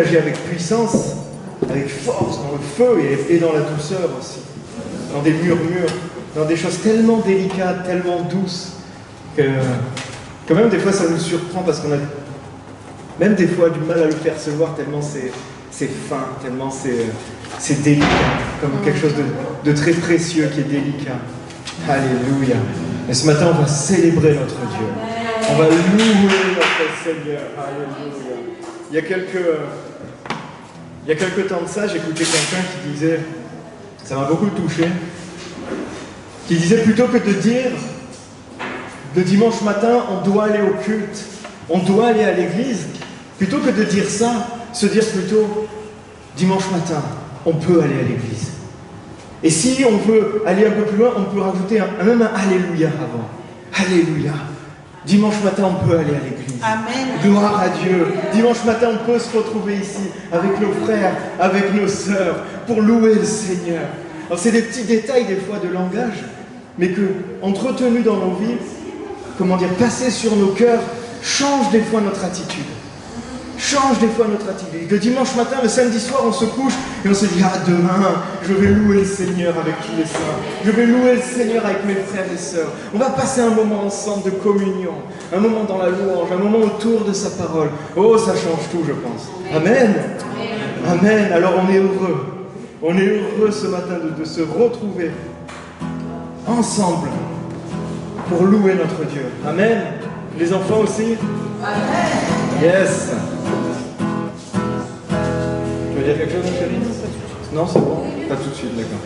agit avec puissance, avec force, dans le feu et dans la douceur aussi. Dans des murmures, dans des choses tellement délicates, tellement douces, que même des fois ça nous surprend parce qu'on a même des fois du mal à le percevoir tellement c'est fin, tellement c'est délicat, comme quelque chose de très précieux qui est délicat. Alléluia. Et ce matin, on va célébrer notre Dieu. On va louer notre Seigneur. Alléluia. Il y a quelques temps de ça, j'écoutais quelqu'un qui disait, ça m'a beaucoup touché, qui disait plutôt que de dire le dimanche matin, on doit aller au culte, on doit aller à l'église, plutôt que de dire ça, se dire plutôt dimanche matin, on peut aller à l'église. Et si on veut aller un peu plus loin, on peut rajouter même un Alléluia avant. Alléluia. Dimanche matin, on peut aller à l'église. Amen. Gloire à Dieu. Dimanche matin, on peut se retrouver ici avec nos frères, avec nos sœurs, pour louer le Seigneur. Alors, c'est des petits détails des fois de langage, mais que, entretenus dans nos vies, passés sur nos cœurs, change des fois notre attitude. Change des fois notre attitude. Le dimanche matin, le samedi soir, on se couche et on se dit, demain, je vais louer le Seigneur avec tous les saints. Je vais louer le Seigneur avec mes frères et sœurs. On va passer un moment ensemble de communion, un moment dans la louange, un moment autour de sa parole. Oh, ça change tout, je pense. Amen. Amen. Alors on est heureux. On est heureux ce matin de se retrouver ensemble pour louer notre Dieu. Amen. Les enfants aussi? Amen. Yes. Tu veux dire quelque chose, ma chérie? Non, c'est bon? Pas tout de suite, d'accord.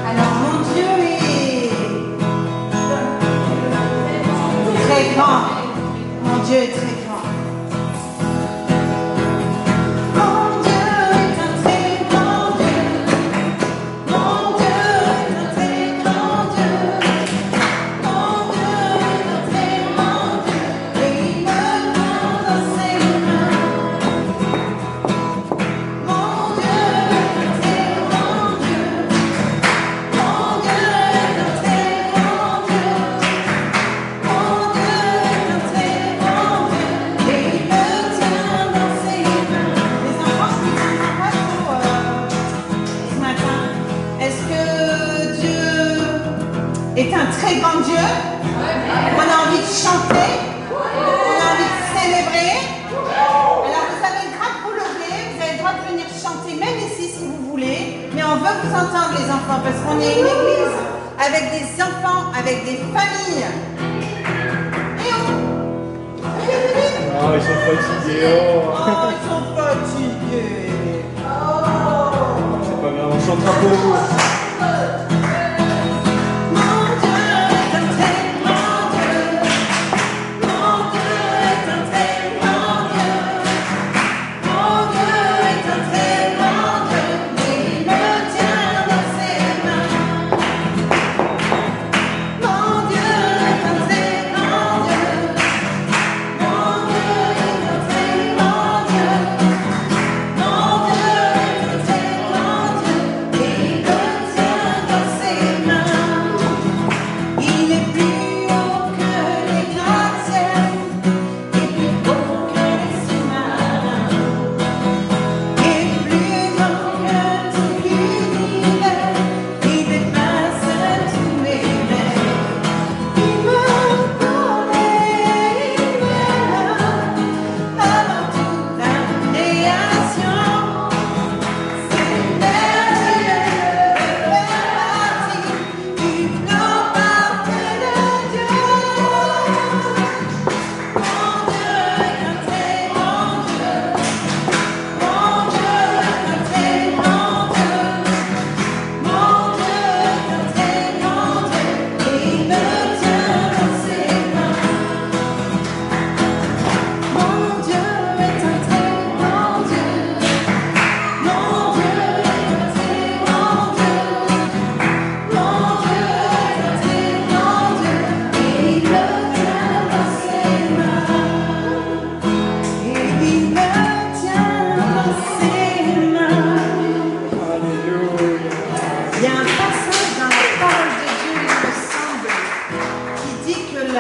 Alors, mon Dieu est très grand. Mon Dieu est très grand. Est un très grand Dieu. On a envie de chanter. On a envie de célébrer. Alors vous avez le droit de vous lever. Vous avez le droit de venir chanter même ici si vous voulez. Mais on veut vous entendre les enfants parce qu'on est une église avec des enfants, avec des familles. Et on... Ah, ils sont fatigués. Oh, ils sont fatigués. Oh. C'est pas grave, on chantera pour vous.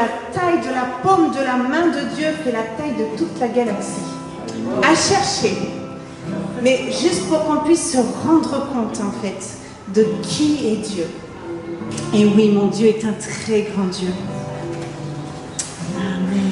la taille de la paume de la main de Dieu fait la taille de toute la galaxie. À chercher. Mais juste pour qu'on puisse se rendre compte, en fait, de qui est Dieu. Et oui, mon Dieu est un très grand Dieu. Amen.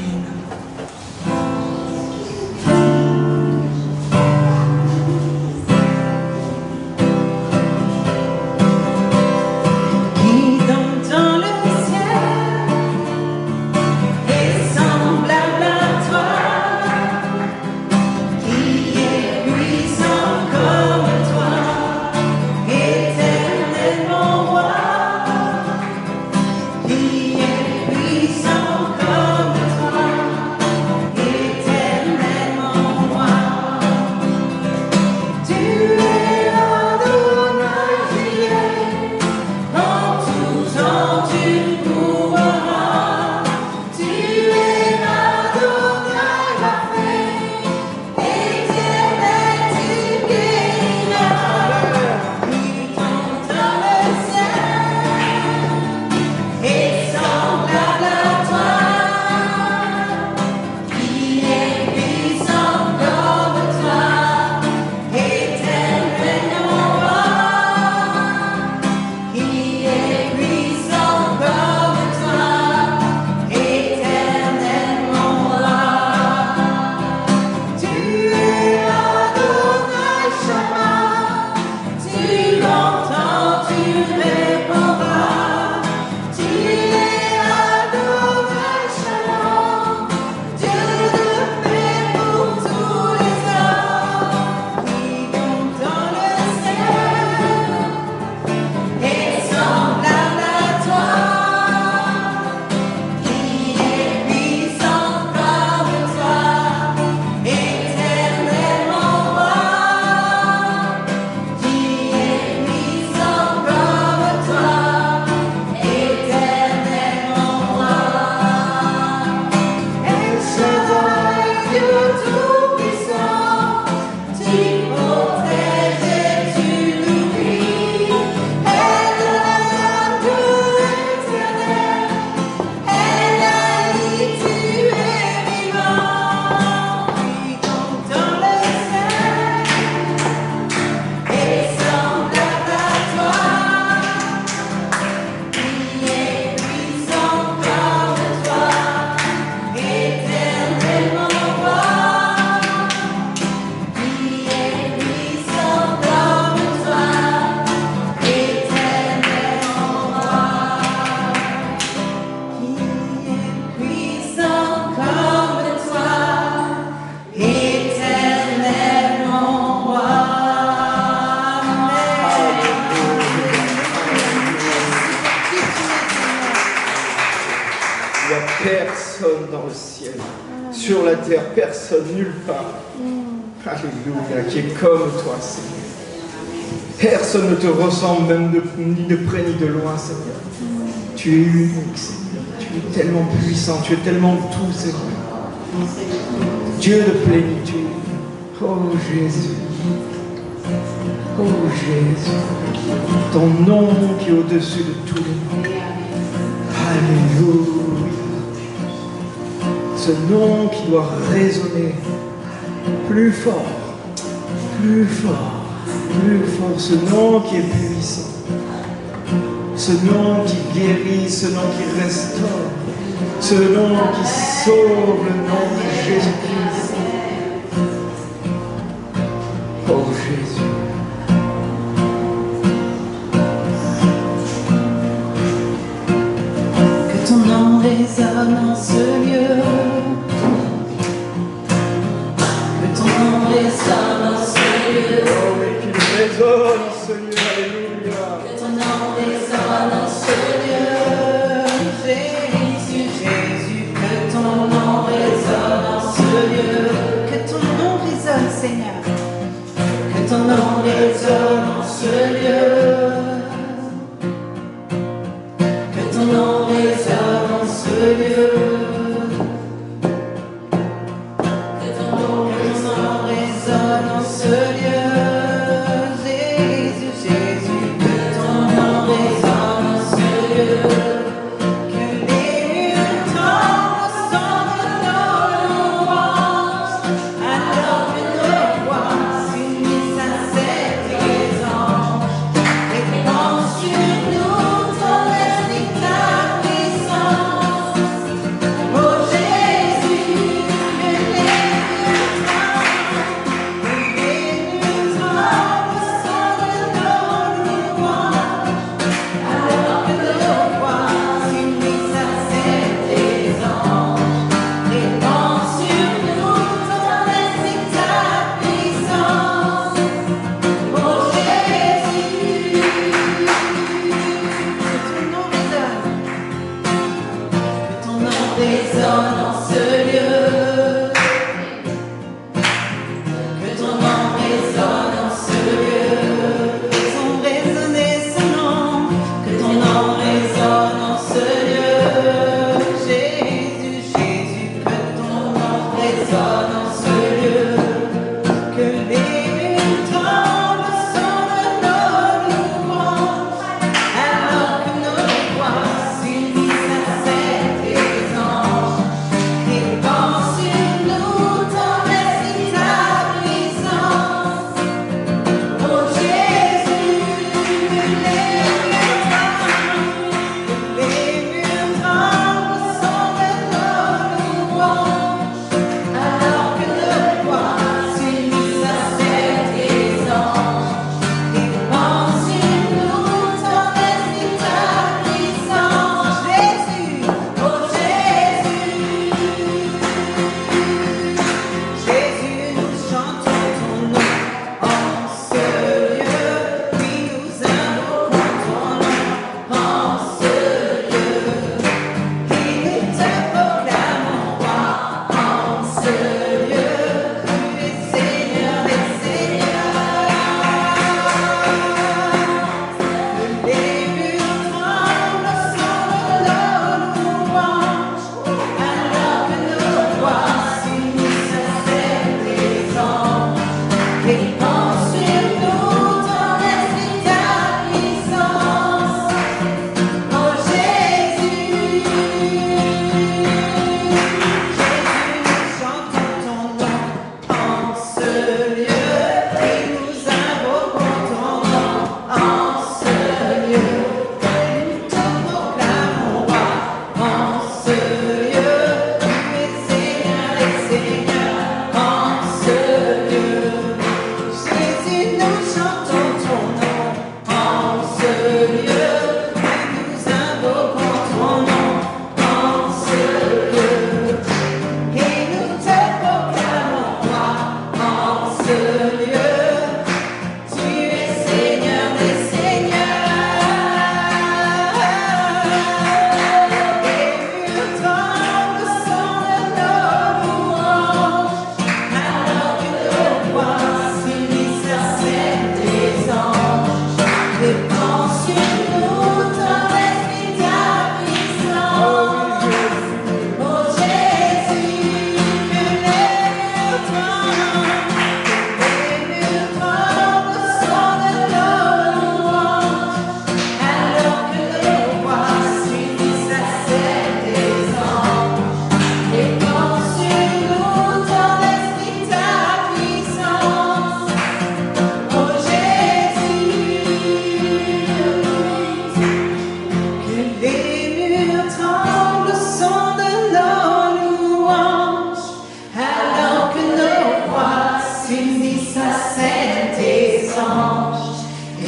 Personne dans le ciel, sur la terre, personne, nulle part. Alléluia, qui est comme toi, Seigneur. Personne ne te ressemble, même ni de près ni de loin, Seigneur. Tu es unique, Seigneur. Tu es tellement puissant, tu es tellement tout, Seigneur. Dieu de plénitude. Oh Jésus. Oh Jésus. Ton nom qui est au-dessus de tous les noms. Alléluia. Ce nom qui doit résonner plus fort, plus fort, plus fort. Ce nom qui est puissant. Ce nom qui guérit, ce nom qui restaure. Ce nom qui sauve, le nom de Jésus-Christ. Oh Jésus. Que ton nom résonne en ce lieu. Que ton nom résonne en ce lieu. Oh, mais qu'il résonne en ce lieu, alléluia. Que ton nom résonne en ce lieu. Jésus, Jésus, que ton nom résonne en ce lieu. Que ton nom résonne, Seigneur. Que ton nom résonne en ce lieu. Que ton nom résonne en ce lieu. Que ton nom résonne en ce lieu. Jésus, Jésus.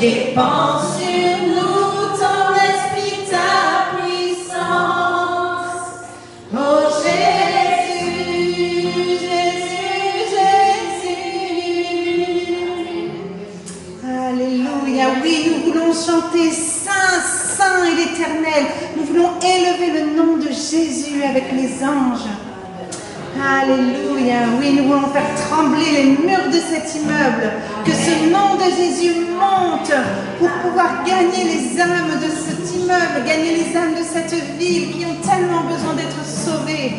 Répands sur nous ton esprit, ta puissance. Oh Jésus, Jésus, Jésus. Alléluia. Oui, nous voulons chanter Saint, Saint et l'Éternel. Nous voulons élever le nom de Jésus avec les anges. Alléluia. Oui, nous voulons faire trembler les murs de cet immeuble. Que ce nom de Jésus monte pour pouvoir gagner les âmes de cet immeuble, gagner les âmes de cette ville qui ont tellement besoin d'être sauvées.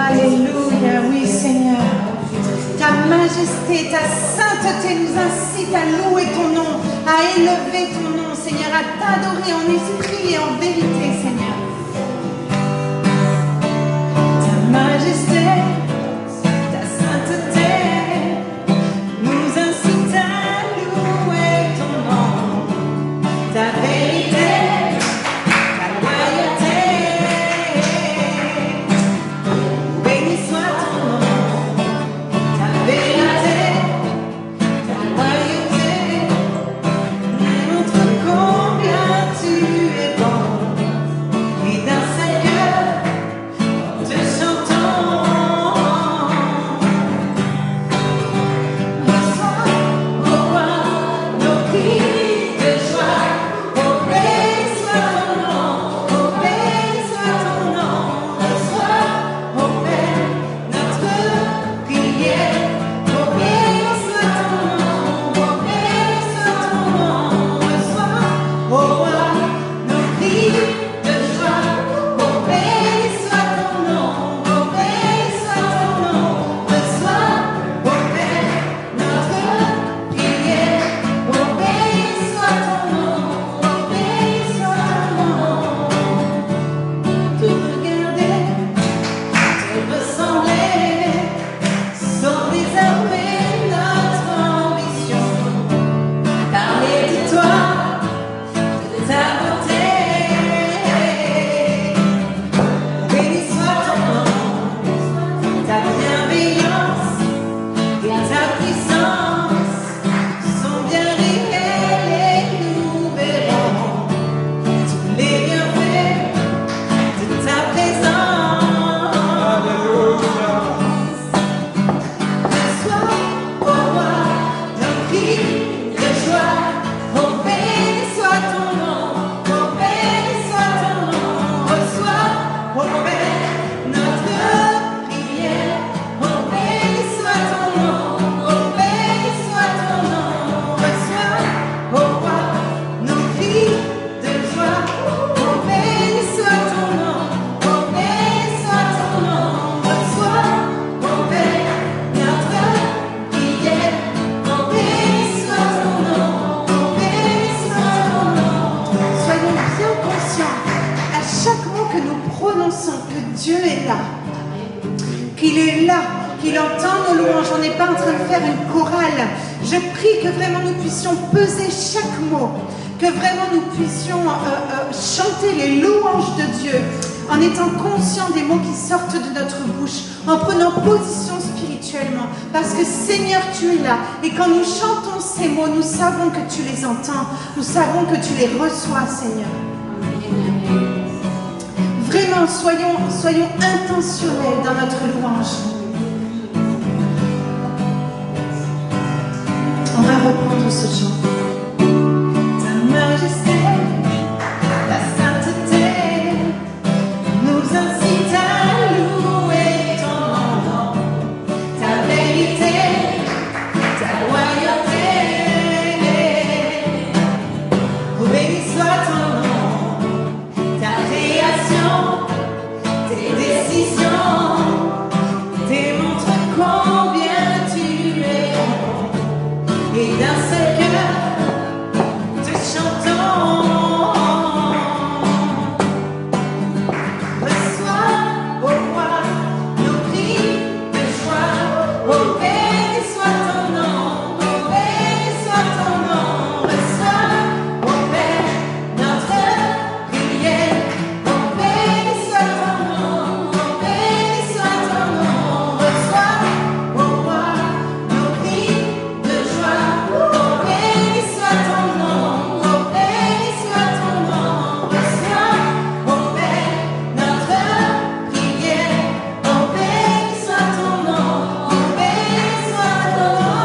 Alléluia. Oui, Seigneur. Ta majesté, ta sainteté nous incite à louer ton nom, à élever ton nom, Seigneur, à t'adorer en esprit et en vérité, Seigneur. Majesté, ta sainteté nous incite à louer qu'il entend nos louanges. On n'est pas en train de faire une chorale. Je prie que vraiment nous puissions peser chaque mot, que vraiment nous puissions chanter les louanges de Dieu, en étant conscients des mots qui sortent de notre bouche, en prenant position spirituellement, parce que Seigneur, tu es là, et quand nous chantons ces mots, nous savons que tu les entends, nous savons que tu les reçois, Seigneur. Vraiment, soyons intentionnels dans notre louange. On va reprendre ce chant. Ta majesté, ta sainteté nous incite à louer ton nom, ta vérité, ta loyauté. Oh, béni soit ton nom, ta création, tes décisions démontrent combien tu es bon. Et d'un seul cœur, te chantons. Reçois, ô roi, nos cris de joie. Oh, béni soit ton nom, oh, béni soit ton nom. Reçois, ô Père, notre prière. Oh, béni soit ton nom, oh, béni soit ton nom. Reçois, ô roi, nos cris de joie. Oh, béni soit ton nom, oh, béni soit ton nom. Reçois, ô Père, notre prière. Oh, béni soit ton nom, oh, béni soit ton nom.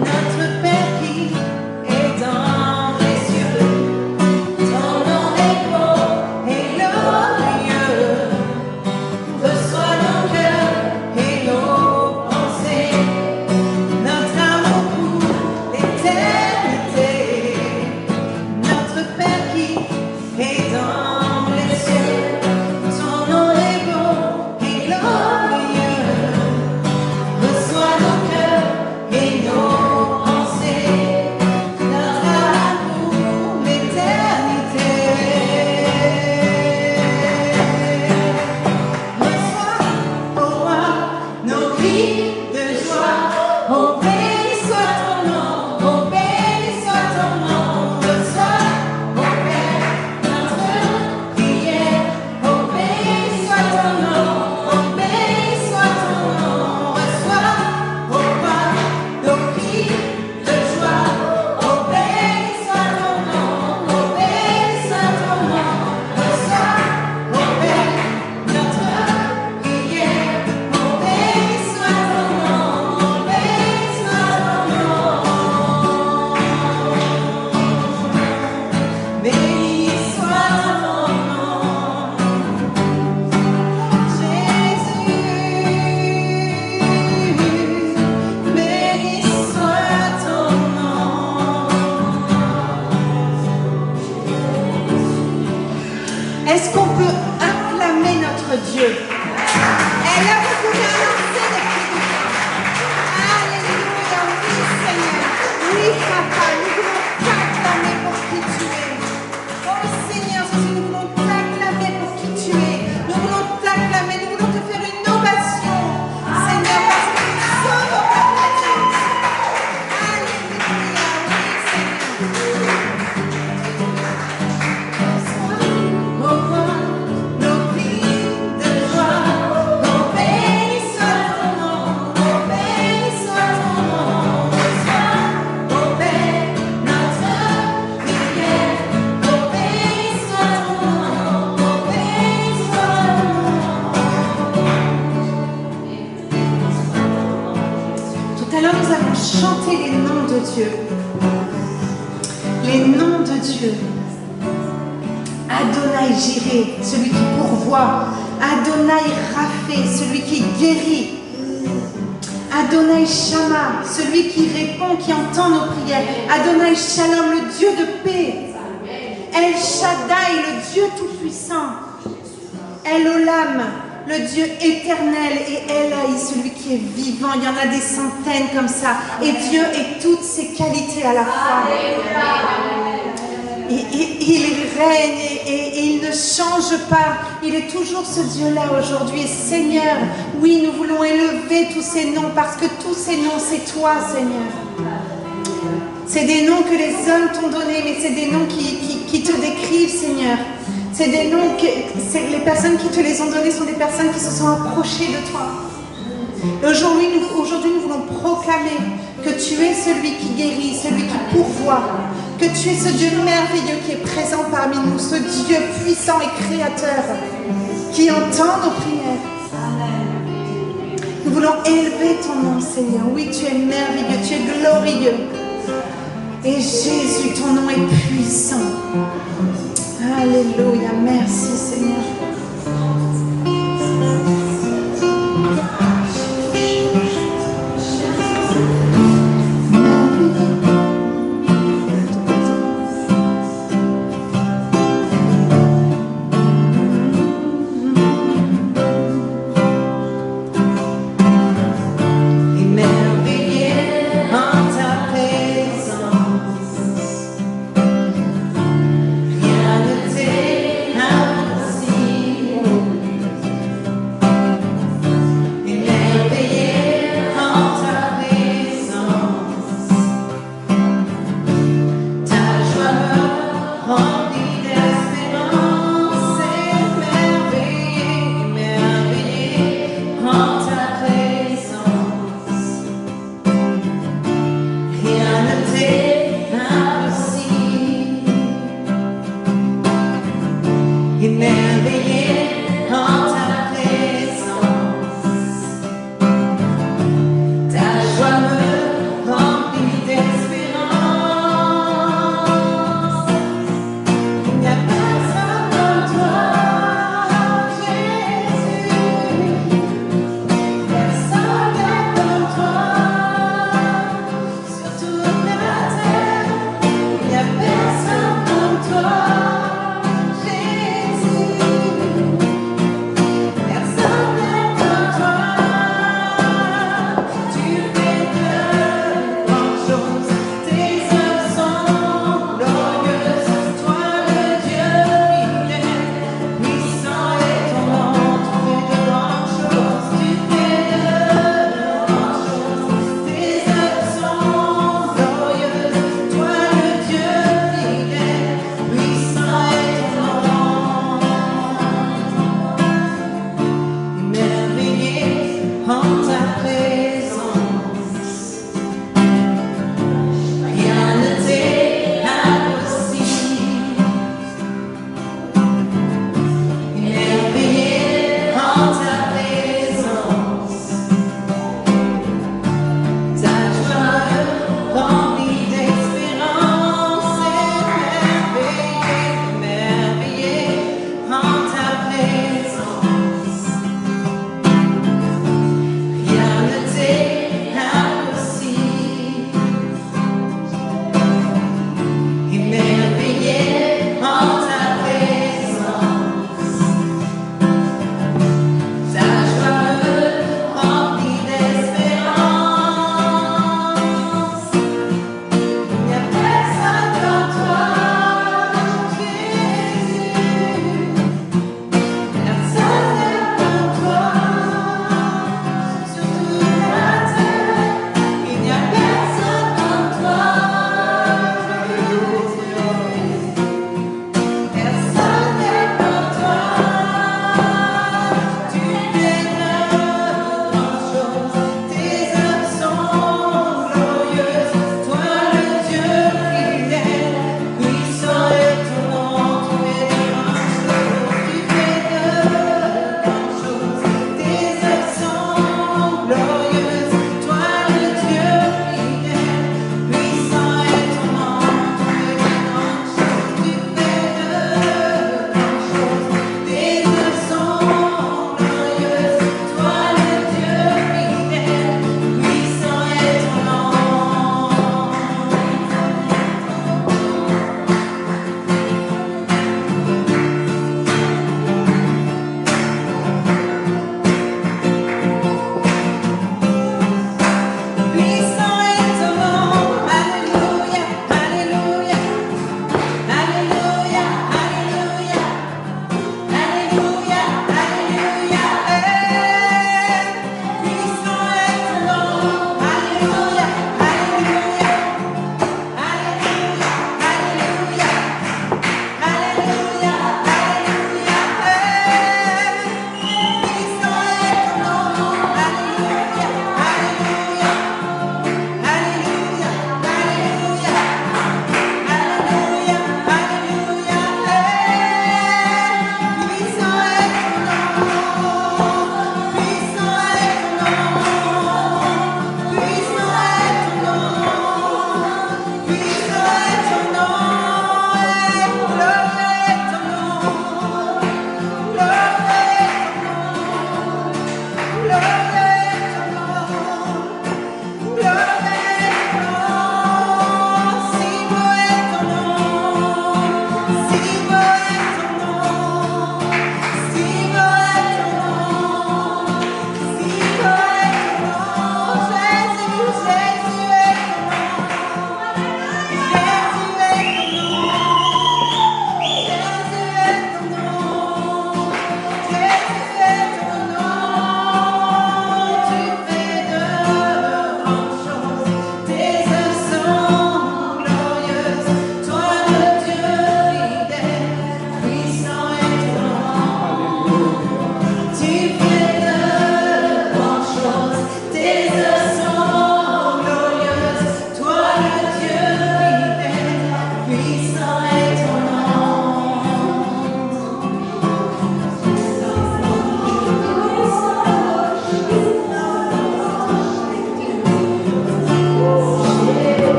Notre Père qui est dans les cieux, ton nom est beau et glorieux. Reçois nos cœurs et nos pensées, notre amour pour l'éternité. Notre Père qui est dans les cieux, ton nom est beau et glorieux. Reçois nos cœurs et nos pensées, notre amour pour l'éternité. Reçois, ô roi, nos cris de joie. Oh, béni soit ton nom, oh, béni soit ton nom. Reçois, ô Père, notre prière. Oh, béni soit ton nom, oh, béni soit ton nom. Reçois, ô roi, nos cris de joie. Oh, béni soit ton nom, oh, béni soit ton nom. Reçois, ô Père, notre prière. Oh, béni soit ton nom, Tout à l'heure, nous avons chanté les noms de Dieu. Les noms de Dieu. Adonai Jireh, celui qui pourvoit. Adonai Rapha, celui qui guérit. Adonai Shama, celui qui répond, qui entend nos prières. Adonai Shalom, le Dieu de paix. El Shaddai, le Dieu tout-puissant. El Olam, le Dieu éternel. Et Elai, celui qui est vivant. Il y en a des centaines comme ça. Et Dieu est toutes ses qualités à la fois. Il règne et il ne change pas. Il est toujours ce Dieu-là aujourd'hui. Et Seigneur, oui, nous voulons élever tous ces noms parce que tous ces noms, c'est toi, Seigneur. C'est des noms que les hommes t'ont donnés, mais c'est des noms qui te décrivent, Seigneur. C'est des noms que les personnes qui te les ont donnés sont des personnes qui se sont approchées de toi. Et aujourd'hui, nous voulons proclamer que tu es celui qui guérit, celui qui pourvoit, que tu es ce Dieu merveilleux qui est présent parmi nous, ce Dieu puissant et créateur qui entend nos prières. Nous voulons élever ton nom, Seigneur. Oui, tu es merveilleux, tu es glorieux. Et Jésus, ton nom est puissant. Alléluia, merci Seigneur. Rien ne t'est impossible.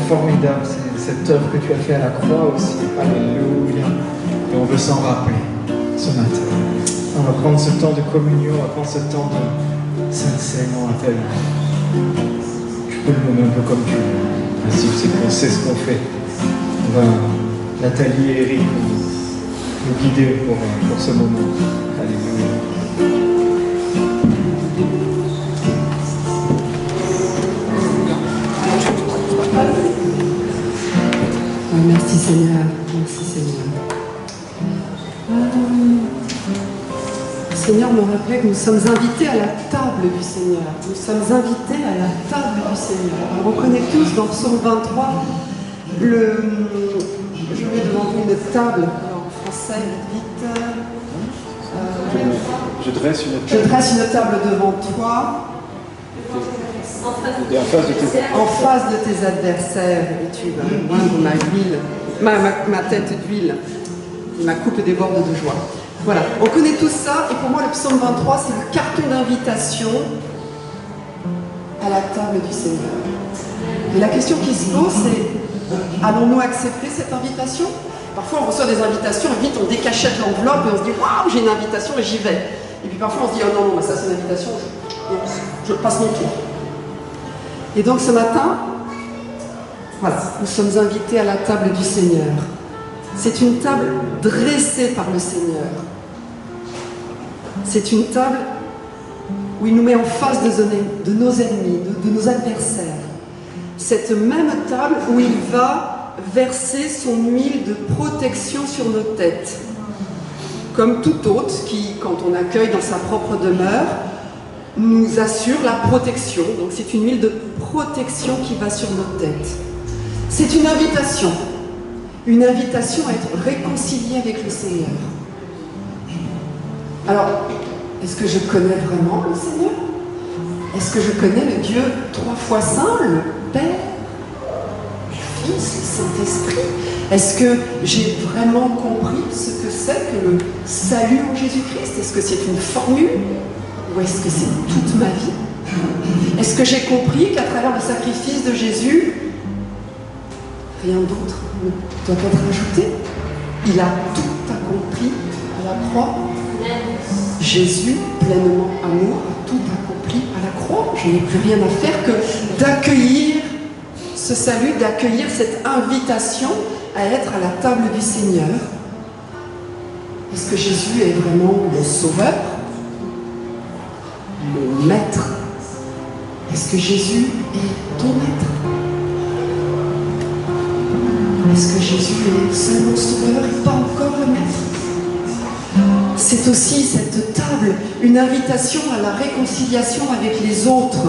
Formidable, c'est cette œuvre que tu as fait à la croix aussi. Alléluia. Et on veut s'en rappeler ce matin. On va prendre ce temps de communion, on va prendre ce temps de sincèrement à ta vie. Tu peux le nommer un peu comme tu veux. Ainsi, c'est qu'on sait ce qu'on fait. On va, Nathalie et Eric, nous guider pour ce moment. Alléluia. Merci Seigneur, merci Seigneur. Seigneur me rappelait que nous sommes invités à la table du Seigneur. Nous sommes invités à la table du Seigneur. On reconnaît tous dans Psaume 23, je mets devant vous une table, alors en français, vite. Je dresse une table devant toi. Et en face de tes adversaires, et tu vas moindre ma tête d'huile, et ma coupe déborde de joie. Voilà, on connaît tout ça, et pour moi le psaume 23, c'est le carton d'invitation à la table du Seigneur. Et la question qui se pose, c'est, allons-nous accepter cette invitation? Parfois on reçoit des invitations, et vite on décachette l'enveloppe, et on se dit, waouh, j'ai une invitation, et j'y vais. Et puis parfois on se dit, oh non, ça c'est une invitation, je passe mon tour. Et donc ce matin, voilà, nous sommes invités à la table du Seigneur. C'est une table dressée par le Seigneur. C'est une table où il nous met en face de nos ennemis, de nos adversaires. Cette même table où il va verser son huile de protection sur nos têtes. Comme tout hôte qui, quand on accueille dans sa propre demeure, nous assure la protection. Donc c'est une huile de protection qui va sur nos têtes. C'est une invitation à être réconcilié avec le Seigneur. Alors, est-ce que je connais vraiment le Seigneur? Est-ce que je connais le Dieu 3 fois saint, le Père, le Fils, le Saint-Esprit? Est-ce que j'ai vraiment compris ce que c'est que le salut en Jésus-Christ? Est-ce que c'est une formule? Ou est-ce que c'est toute ma vie? Est-ce que j'ai compris qu'à travers le sacrifice de Jésus, rien d'autre ne doit être ajouté. Il a tout accompli à la croix. Jésus, pleinement amour, a tout accompli à la croix. Je n'ai plus rien à faire que d'accueillir ce salut, d'accueillir cette invitation à être à la table du Seigneur. Est-ce que Jésus est vraiment mon sauveur, mon maître? Est-ce que Jésus est ton maître? Est-ce que Jésus est seulement sauveur et pas encore le maître? C'est aussi cette table, une invitation à la réconciliation avec les autres.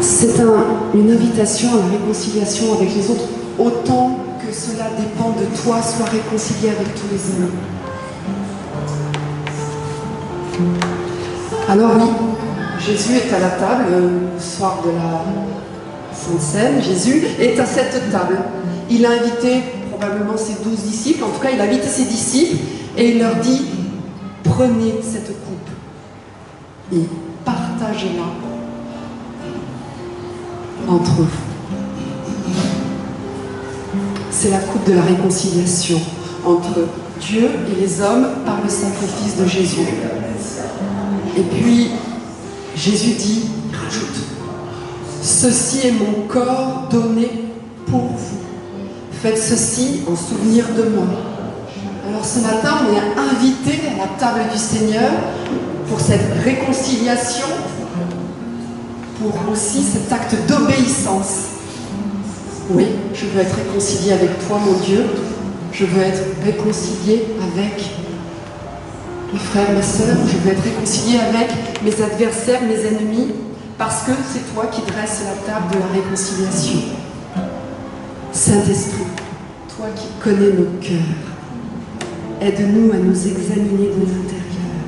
C'est une invitation à la réconciliation avec les autres, autant que cela dépend de toi, sois réconcilié avec tous les hommes. Alors oui, Jésus est à la table, le soir de la Sainte Seine, Jésus est à cette table. Il a invité probablement ses 12 disciples, en tout cas il a invité ses disciples et il leur dit, prenez cette coupe et partagez-la entre vous. C'est la coupe de la réconciliation entre Dieu et les hommes par le sacrifice de Jésus. Et puis, Jésus dit, il rajoute, ceci est mon corps donné pour vous. Faites ceci en souvenir de moi. Alors ce matin, on est invités à la table du Seigneur pour cette réconciliation, pour aussi cet acte d'obéissance. Oui, je veux être réconcilié avec toi, mon Dieu. Je veux être réconcilié avec mes frères, mes sœurs. Je veux être réconcilié avec mes adversaires, mes ennemis, parce que c'est toi qui dresses la table de la réconciliation. Saint-Esprit, toi qui connais nos cœurs, aide-nous à nous examiner de l'intérieur.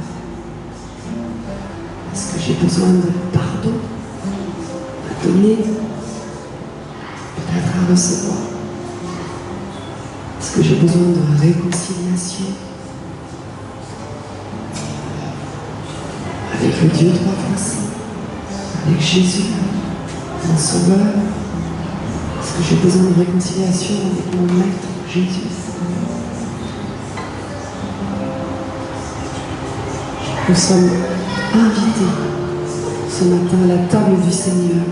Est-ce que j'ai besoin de pardon à donner, peut-être à recevoir? Est-ce que j'ai besoin de réconciliation avec le Dieu trois fois saint, avec Jésus, mon Sauveur? Est-ce que j'ai besoin de réconciliation avec mon Maître, Jésus? Nous sommes invités ce matin à la table du Seigneur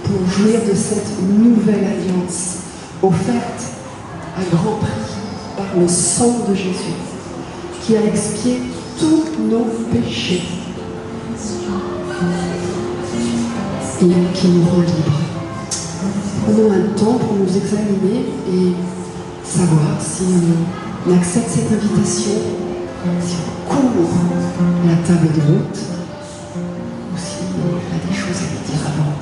pour jouir de cette nouvelle alliance offerte à grand prix par le sang de Jésus qui a expié tous nos péchés et qui nous rend libres. Prenons un temps pour nous examiner et savoir si on accepte cette invitation, si on court la table de l'hôte, ou si on a des choses à lui dire avant.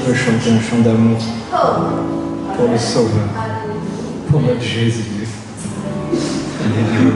veux chanter un chant d'amour pour le Sauveur, pour notre Jésus. Alléluia.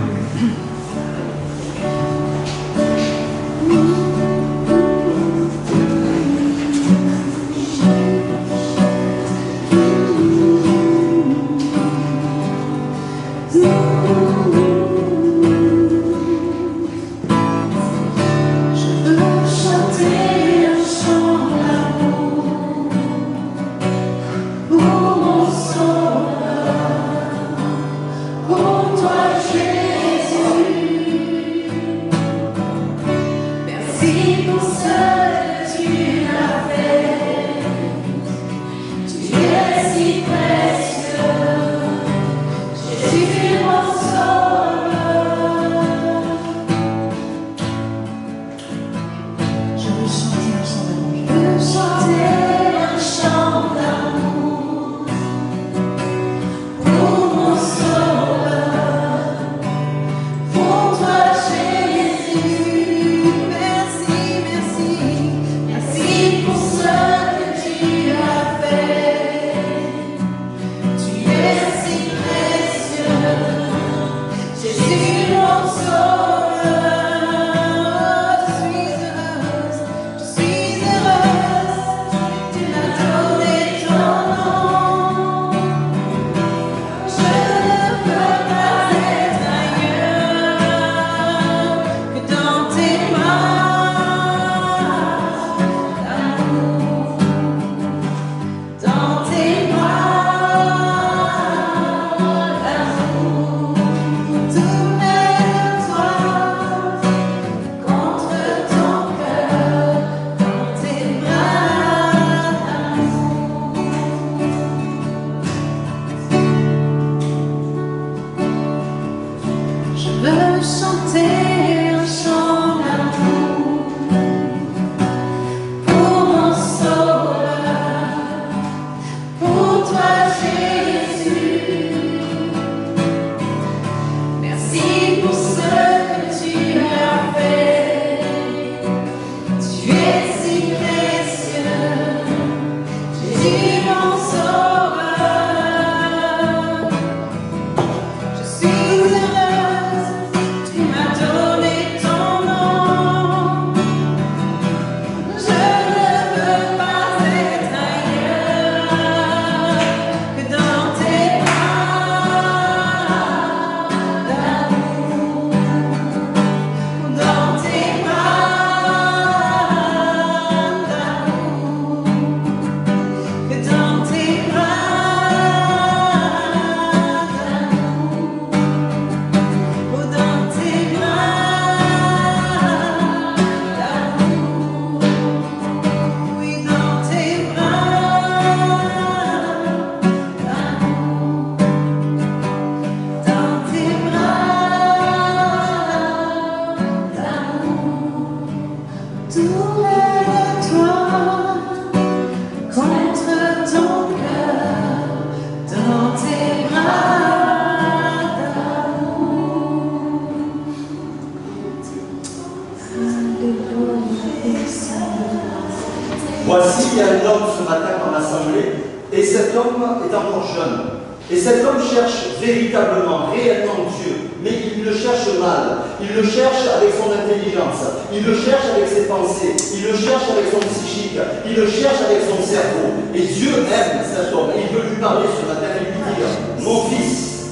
Voici, il y a un homme ce matin dans l'assemblée, et cet homme est encore jeune. Et cet homme cherche véritablement, réellement Dieu, mais il le cherche mal. Il le cherche avec son intelligence, il le cherche avec ses pensées, il le cherche avec son psychique, il le cherche avec son cerveau. Et Dieu aime cet homme, et il veut lui parler ce matin et lui dire, mon fils,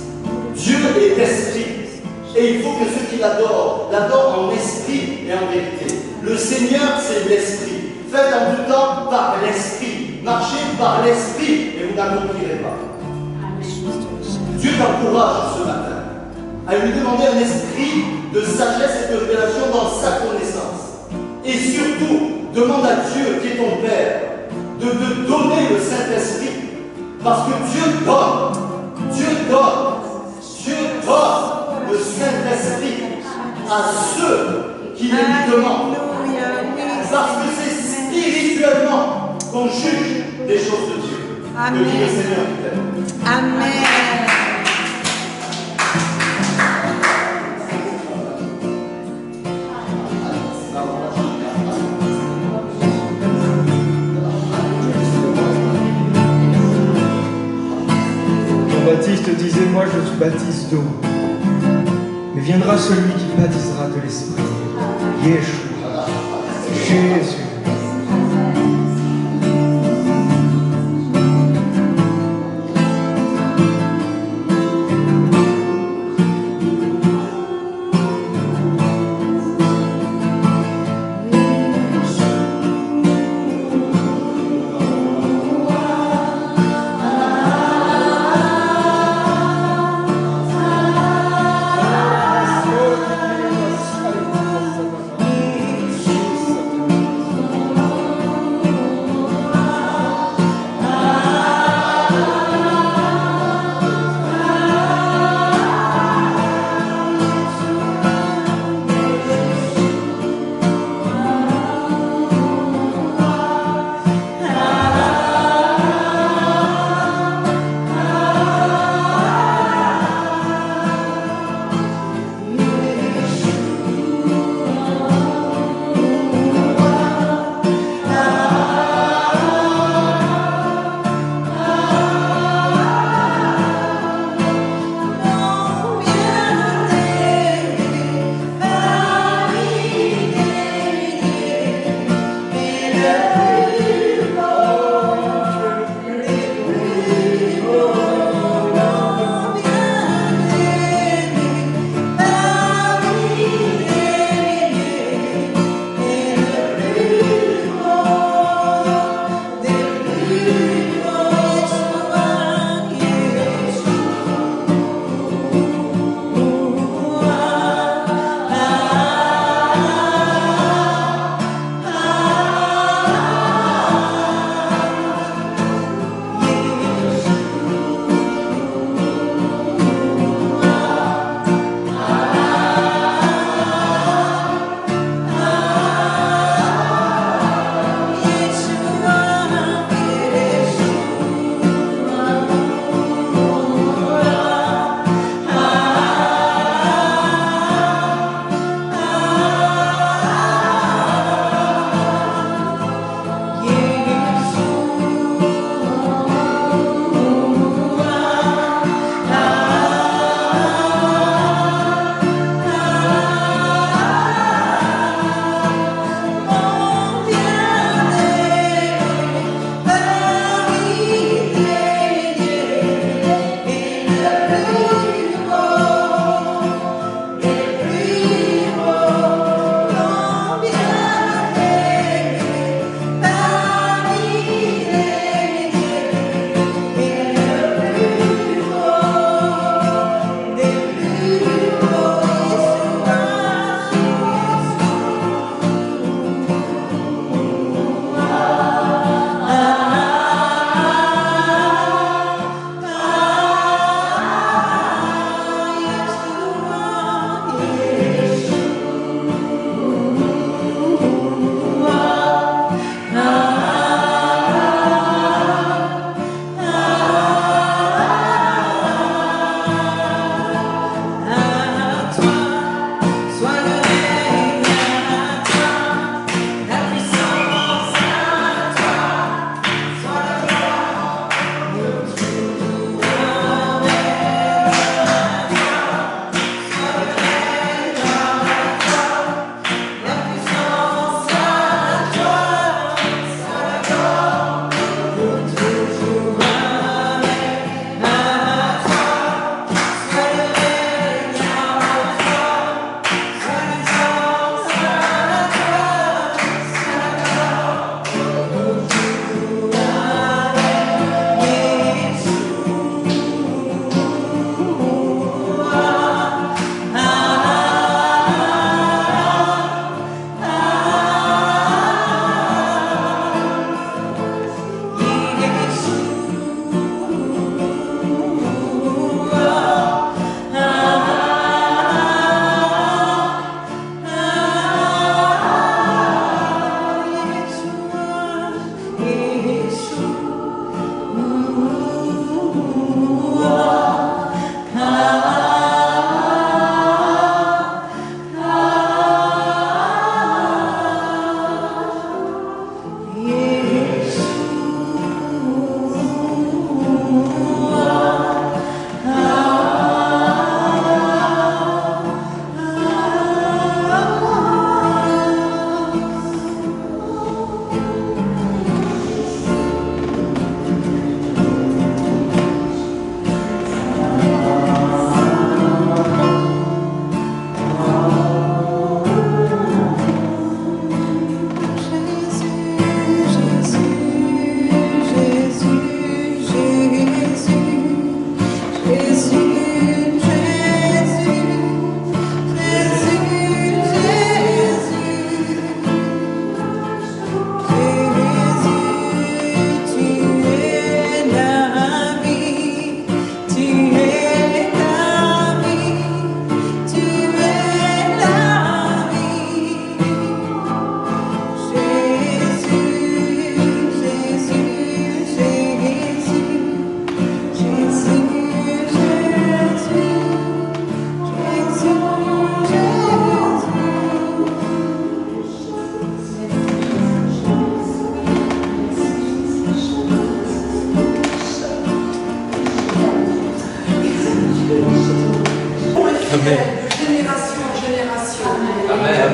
Dieu est esprit, et il faut que ceux qui l'adorent en esprit et en vérité. Le Seigneur, c'est l'esprit. Faites en tout temps par l'esprit. Marchez par l'esprit et vous n'accomplirez pas. Dieu t'encourage ce matin à lui demander un esprit de sagesse et de révélation dans sa connaissance. Et surtout, demande à Dieu, qui est ton Père, de te donner le Saint-Esprit. Parce que Dieu donne le Saint-Esprit à ceux qui le lui demandent. Parce que c'est spirituellement qu'on juge les choses de Dieu. Amen. Que Dieu le Seigneur t'aime. Amen. baptise d'eau, mais viendra celui qui baptisera de l'Esprit, Yeshua, Jésus.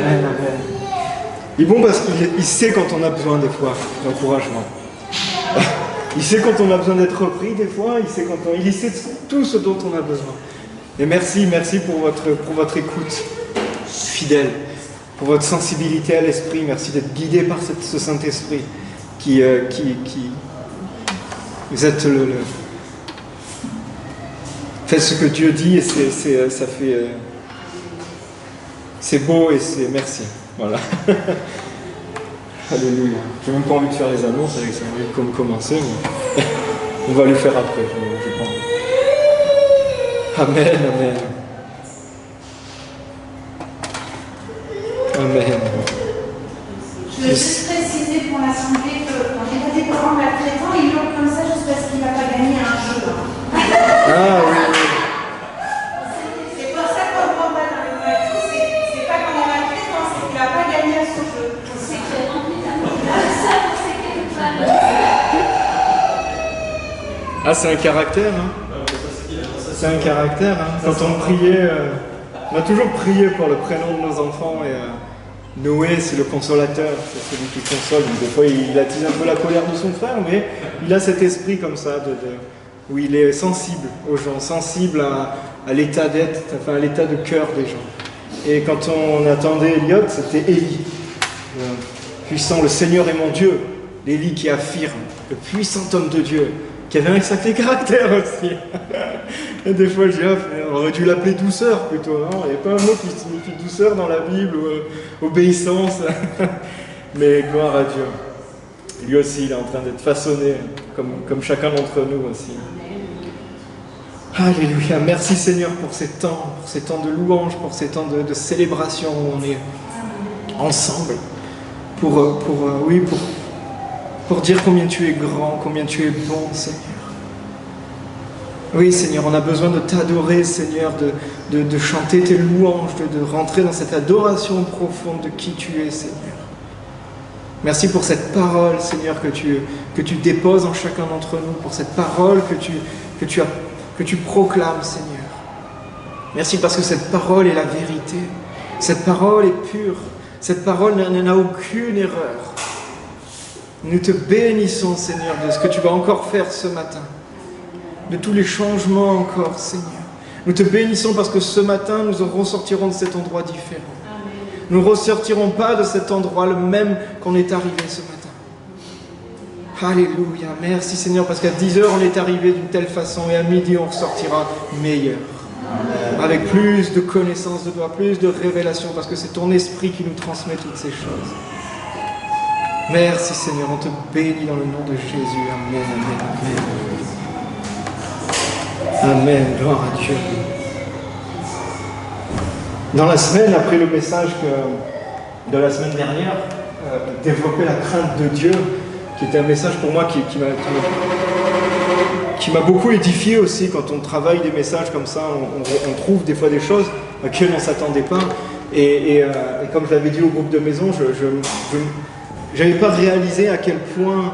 Amen, amen. Il est bon parce qu'il sait quand on a besoin des fois d'encouragement. Il sait quand on a besoin d'être repris des fois, il sait tout ce dont on a besoin. Et merci pour votre écoute fidèle, pour votre sensibilité à l'esprit. Merci d'être guidé par ce Saint-Esprit qui vous êtes faites ce que Dieu dit et c'est beau et c'est merci. Voilà. Alléluia. J'ai même pas envie de faire les annonces avec ça, comme commencer, mais on va le faire après. J'ai pas envie. Amen, amen. Amen. Je veux juste préciser pour l'Assemblée qu'on n'est pas des parents maltraitants, ils l'ont comme ça juste parce qu'il n'a pas gagné un jeu. Ah oui. C'est pour ça qu'on ne prend pas dans le mot. C'est pas qu'on est maltraitant, c'est qu'il n'a pas gagné à ce jeu. C'est qu'il est rempli d'amour. Ah, c'est un caractère, hein. C'est un caractère, hein. Quand on priait, on a toujours prié pour le prénom de nos enfants et Noé, c'est le consolateur, c'est celui qui console. Des fois, il attise un peu la colère de son frère, mais il a cet esprit comme ça, où il est sensible aux gens, sensible à l'état d'être, enfin à l'état de cœur des gens. Et quand on attendait Eliot, c'était Élie, puissant, le Seigneur est mon Dieu, l'Élie qui affirme, le puissant homme de Dieu, qui avait un sacré caractère aussi. Et des fois, je dis, on aurait dû l'appeler douceur plutôt, non? Il n'y a pas un mot qui signifie douceur dans la Bible, ou obéissance. Mais gloire à Dieu. Lui aussi, il est en train d'être façonné, comme chacun d'entre nous aussi. Alléluia. Merci Seigneur pour ces temps de louange, pour ces temps de célébration où on est ensemble. Pour dire combien tu es grand, combien tu es bon, Seigneur. Oui, Seigneur, on a besoin de t'adorer, Seigneur, de chanter tes louanges, de rentrer dans cette adoration profonde de qui tu es, Seigneur. Merci pour cette parole, Seigneur, que tu déposes en chacun d'entre nous, pour cette parole que tu proclames, Seigneur. Merci parce que cette parole est la vérité. Cette parole est pure. Cette parole n'a aucune erreur. Nous te bénissons, Seigneur, de ce que tu vas encore faire ce matin. De tous les changements encore, Seigneur. Nous te bénissons parce que ce matin, nous ressortirons de cet endroit différent. Nous ne ressortirons pas de cet endroit le même qu'on est arrivé ce matin. Alléluia. Merci, Seigneur, parce qu'à 10h, on est arrivé d'une telle façon et à midi, on ressortira meilleur. Avec plus de connaissances de toi, plus de révélations, parce que c'est ton esprit qui nous transmet toutes ces choses. Merci Seigneur, on te bénit dans le nom de Jésus. Amen, amen, amen. Amen, gloire à Dieu. Dans la semaine, après le message de la semaine dernière, développer la crainte de Dieu, qui était un message pour moi qui m'a beaucoup édifié aussi. Quand on travaille des messages comme ça, on trouve des fois des choses auxquelles on ne s'attendait pas. Et comme je l'avais dit au groupe de maison, je n'avais pas réalisé à quel point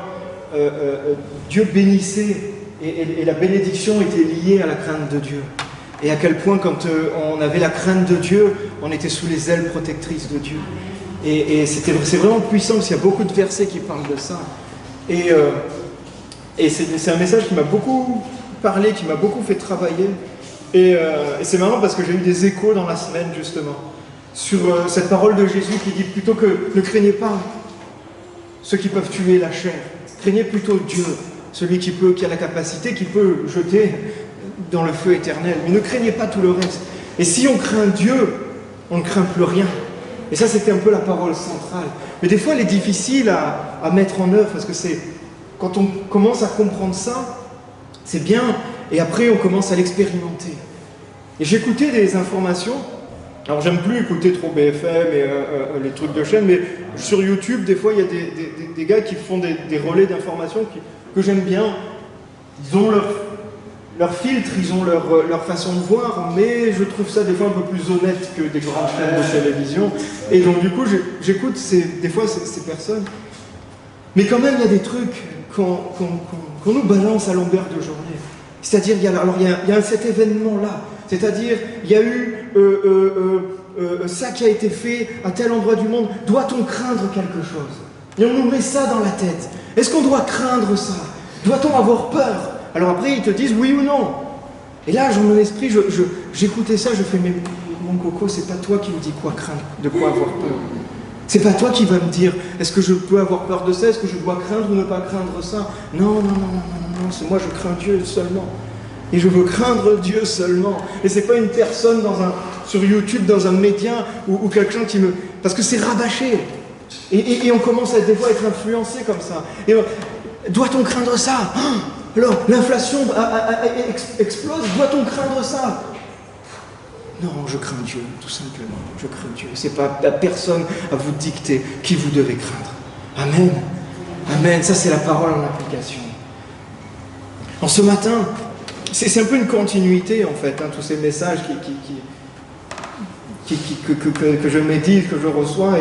Dieu bénissait et la bénédiction était liée à la crainte de Dieu. Et à quel point quand on avait la crainte de Dieu, on était sous les ailes protectrices de Dieu. Et c'est vraiment puissant parce qu'il y a beaucoup de versets qui parlent de ça. Et c'est un message qui m'a beaucoup parlé, qui m'a beaucoup fait travailler. Et c'est marrant parce que j'ai eu des échos dans la semaine justement sur cette parole de Jésus qui dit plutôt que ne craignez pas ceux qui peuvent tuer la chair, craignez plutôt Dieu, celui qui a la capacité, qui peut jeter dans le feu éternel. Mais ne craignez pas tout le reste. Et si on craint Dieu, on ne craint plus rien. Et ça, c'était un peu la parole centrale. Mais des fois, elle est difficile à mettre en œuvre, parce que quand on commence à comprendre ça, c'est bien, et après, on commence à l'expérimenter. Et j'écoutais des informations, alors j'aime plus écouter trop BFM et les trucs de chaîne, mais sur YouTube, des fois, il y a des gars qui font des relais d'informations que j'aime bien. Ils ont leur filtre, ils ont leur façon de voir, mais je trouve ça des fois un peu plus honnête que des grandes chaînes de télévision. Et donc du coup, j'écoute des fois ces personnes. Mais quand même, il y a des trucs qu'on nous balance à longueur de journée. C'est-à-dire, il y a cet événement-là. C'est-à-dire, il y a eu ça qui a été fait à tel endroit du monde, doit-on craindre quelque chose? Et on nous met ça dans la tête. Est-ce qu'on doit craindre ça? Doit-on avoir peur? Alors après, ils te disent oui ou non. Et là, dans mon esprit, j'écoutais ça, je fais, mais mon coco, c'est pas toi qui me dis quoi craindre, de quoi avoir peur. C'est pas toi qui vas me dire, est-ce que je peux avoir peur de ça, est-ce que je dois craindre ou ne pas craindre ça? Non, c'est moi, je crains Dieu seulement. Et je veux craindre Dieu seulement. Et c'est pas une personne sur YouTube, dans un média, ou quelqu'un qui me... Parce que c'est rabâché. Et on commence des fois à être influencé comme ça. Et doit-on craindre ça? Alors, l'inflation explose, doit-on craindre ça? Non, je crains Dieu, tout simplement. Je crains Dieu. C'est pas à personne à vous dicter qui vous devez craindre. Amen. Amen. Ça, c'est la parole en application. En ce matin, c'est un peu une continuité, en fait, tous ces messages que je médite, que je reçois.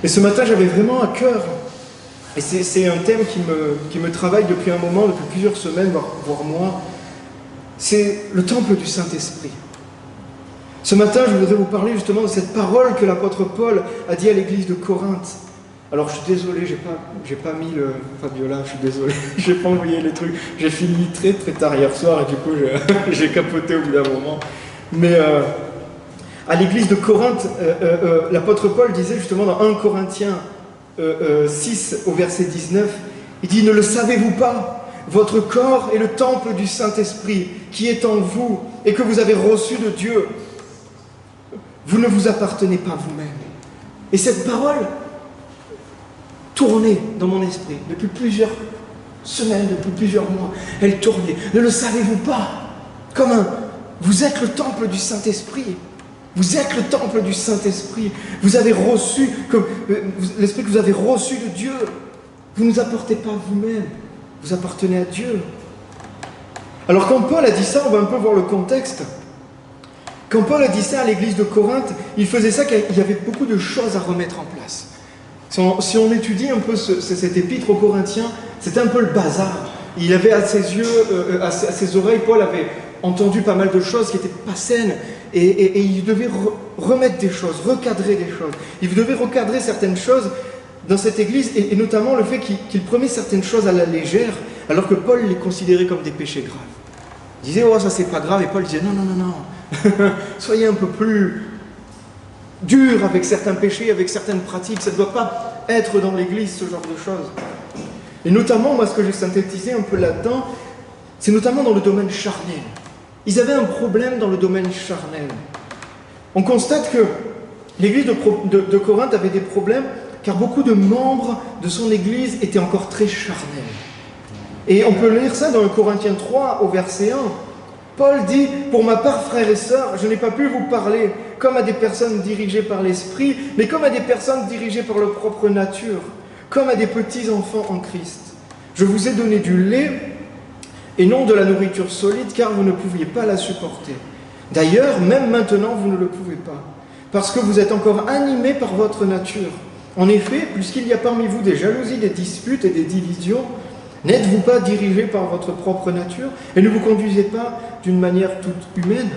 Et ce matin, j'avais vraiment à cœur. Et c'est un thème qui me travaille depuis un moment, depuis plusieurs semaines, voire mois. C'est le temple du Saint-Esprit. Ce matin, je voudrais vous parler justement de cette parole que l'apôtre Paul a dit à l'église de Corinthe. Alors, je suis désolé, j'ai pas mis le... Fabiola, je suis désolé, j'ai pas envoyé les trucs. J'ai fini très très tard hier soir et du coup, j'ai capoté au bout d'un moment. Mais à l'église de Corinthe, l'apôtre Paul disait justement dans 1 Corinthiens 6 au verset 19, il dit « Ne le savez-vous pas? Votre corps est le temple du Saint-Esprit qui est en vous et que vous avez reçu de Dieu. Vous ne vous appartenez pas vous-même. » Et cette parole tournait dans mon esprit depuis plusieurs semaines, depuis plusieurs mois. Elle tournait. Ne le savez-vous pas? Vous êtes le temple du Saint-Esprit. Vous êtes le temple du Saint-Esprit. Vous avez reçu, l'Esprit que vous avez reçu de Dieu. Vous ne vous apportez pas vous-même. Vous appartenez à Dieu. Alors quand Paul a dit ça, on va un peu voir le contexte. Quand Paul a dit ça à l'église de Corinthe, il faisait ça qu'il y avait beaucoup de choses à remettre en place. Si on étudie un peu cet épître aux Corinthiens, c'était un peu le bazar. Il avait à ses yeux, à ses oreilles, Paul avait entendu pas mal de choses qui n'étaient pas saines. Et il devait remettre des choses, recadrer des choses. Il devait recadrer certaines choses dans cette église, et notamment le fait qu'il prenait certaines choses à la légère, alors que Paul les considérait comme des péchés graves. Il disait, oh ça c'est pas grave, et Paul disait, non, soyez un peu plus dur avec certains péchés, avec certaines pratiques, ça ne doit pas être dans l'église ce genre de choses. Et notamment, moi ce que j'ai synthétisé un peu là-dedans, c'est notamment dans le domaine charnel. Ils avaient un problème dans le domaine charnel. On constate que l'église de Corinthe avait des problèmes car beaucoup de membres de son église étaient encore très charnels. Et on peut lire ça dans le Corinthiens 3 au verset 1. Paul dit, pour ma part, frères et sœurs, je n'ai pas pu vous parler comme à des personnes dirigées par l'esprit, mais comme à des personnes dirigées par leur propre nature, comme à des petits enfants en Christ. Je vous ai donné du lait et non de la nourriture solide, car vous ne pouviez pas la supporter. D'ailleurs, même maintenant, vous ne le pouvez pas, parce que vous êtes encore animés par votre nature. En effet, puisqu'il y a parmi vous des jalousies, des disputes et des divisions, n'êtes-vous pas dirigés par votre propre nature et ne vous conduisez pas d'une manière toute humaine?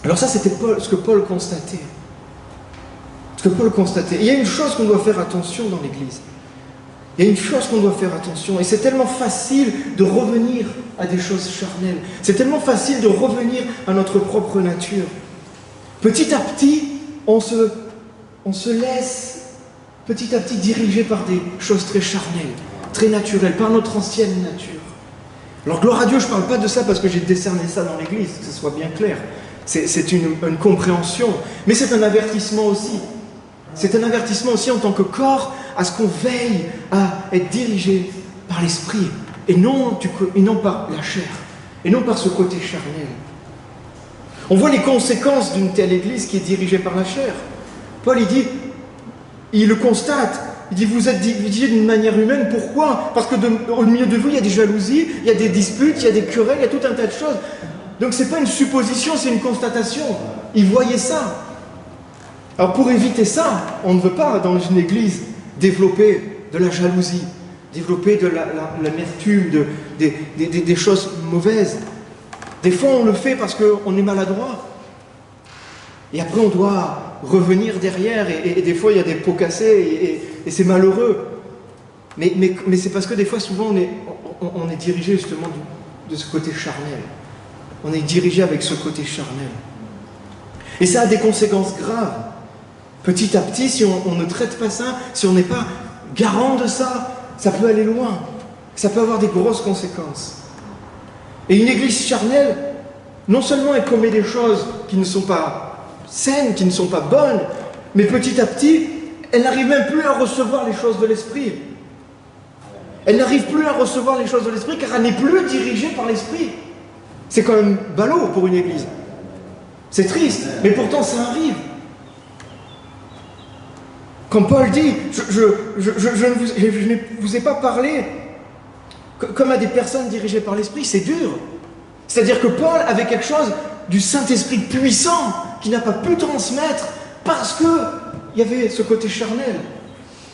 Alors ça, c'était ce que Paul constatait. Il y a une chose qu'on doit faire attention dans l'Église. Il y a une chose qu'on doit faire attention, et c'est tellement facile de revenir à des choses charnelles. C'est tellement facile de revenir à notre propre nature. Petit à petit, on se laisse petit à petit dirigé par des choses très charnelles, très naturelles, par notre ancienne nature. Alors gloire à Dieu, je ne parle pas de ça parce que j'ai décerné ça dans l'Église, que ce soit bien clair. C'est une compréhension, mais c'est un avertissement aussi. C'est un avertissement aussi en tant que corps à ce qu'on veille à être dirigé par l'esprit et non par la chair, et non par ce côté charnel. On voit les conséquences d'une telle église qui est dirigée par la chair. Paul, il le constate, il dit, vous êtes dirigés d'une manière humaine, pourquoi? Parce qu'au milieu de vous, il y a des jalousies, il y a des disputes, il y a des querelles, il y a tout un tas de choses. Donc ce n'est pas une supposition, c'est une constatation. Il voyait ça. Alors pour éviter ça, on ne veut pas dans une église développer de la jalousie, développer de l'amertume, des choses mauvaises. Des fois on le fait parce qu'on est maladroit. Et après on doit revenir derrière, et des fois il y a des pots cassés, et c'est malheureux. Mais c'est parce que des fois, souvent, on est dirigé justement de ce côté charnel. On est dirigé avec ce côté charnel. Et ça a des conséquences graves. Petit à petit, si on ne traite pas ça, si on n'est pas garant de ça, ça peut aller loin. Ça peut avoir des grosses conséquences. Et une église charnelle, non seulement elle commet des choses qui ne sont pas saines, qui ne sont pas bonnes, mais petit à petit, elle n'arrive même plus à recevoir les choses de l'esprit. Elle n'arrive plus à recevoir les choses de l'esprit car elle n'est plus dirigée par l'esprit. C'est quand même ballot pour une église. C'est triste, mais pourtant ça arrive. Comme Paul dit, je ne vous ai pas parlé comme à des personnes dirigées par l'esprit, c'est dur. C'est-à-dire que Paul avait quelque chose du Saint-Esprit puissant qui n'a pas pu transmettre parce qu'il y avait ce côté charnel.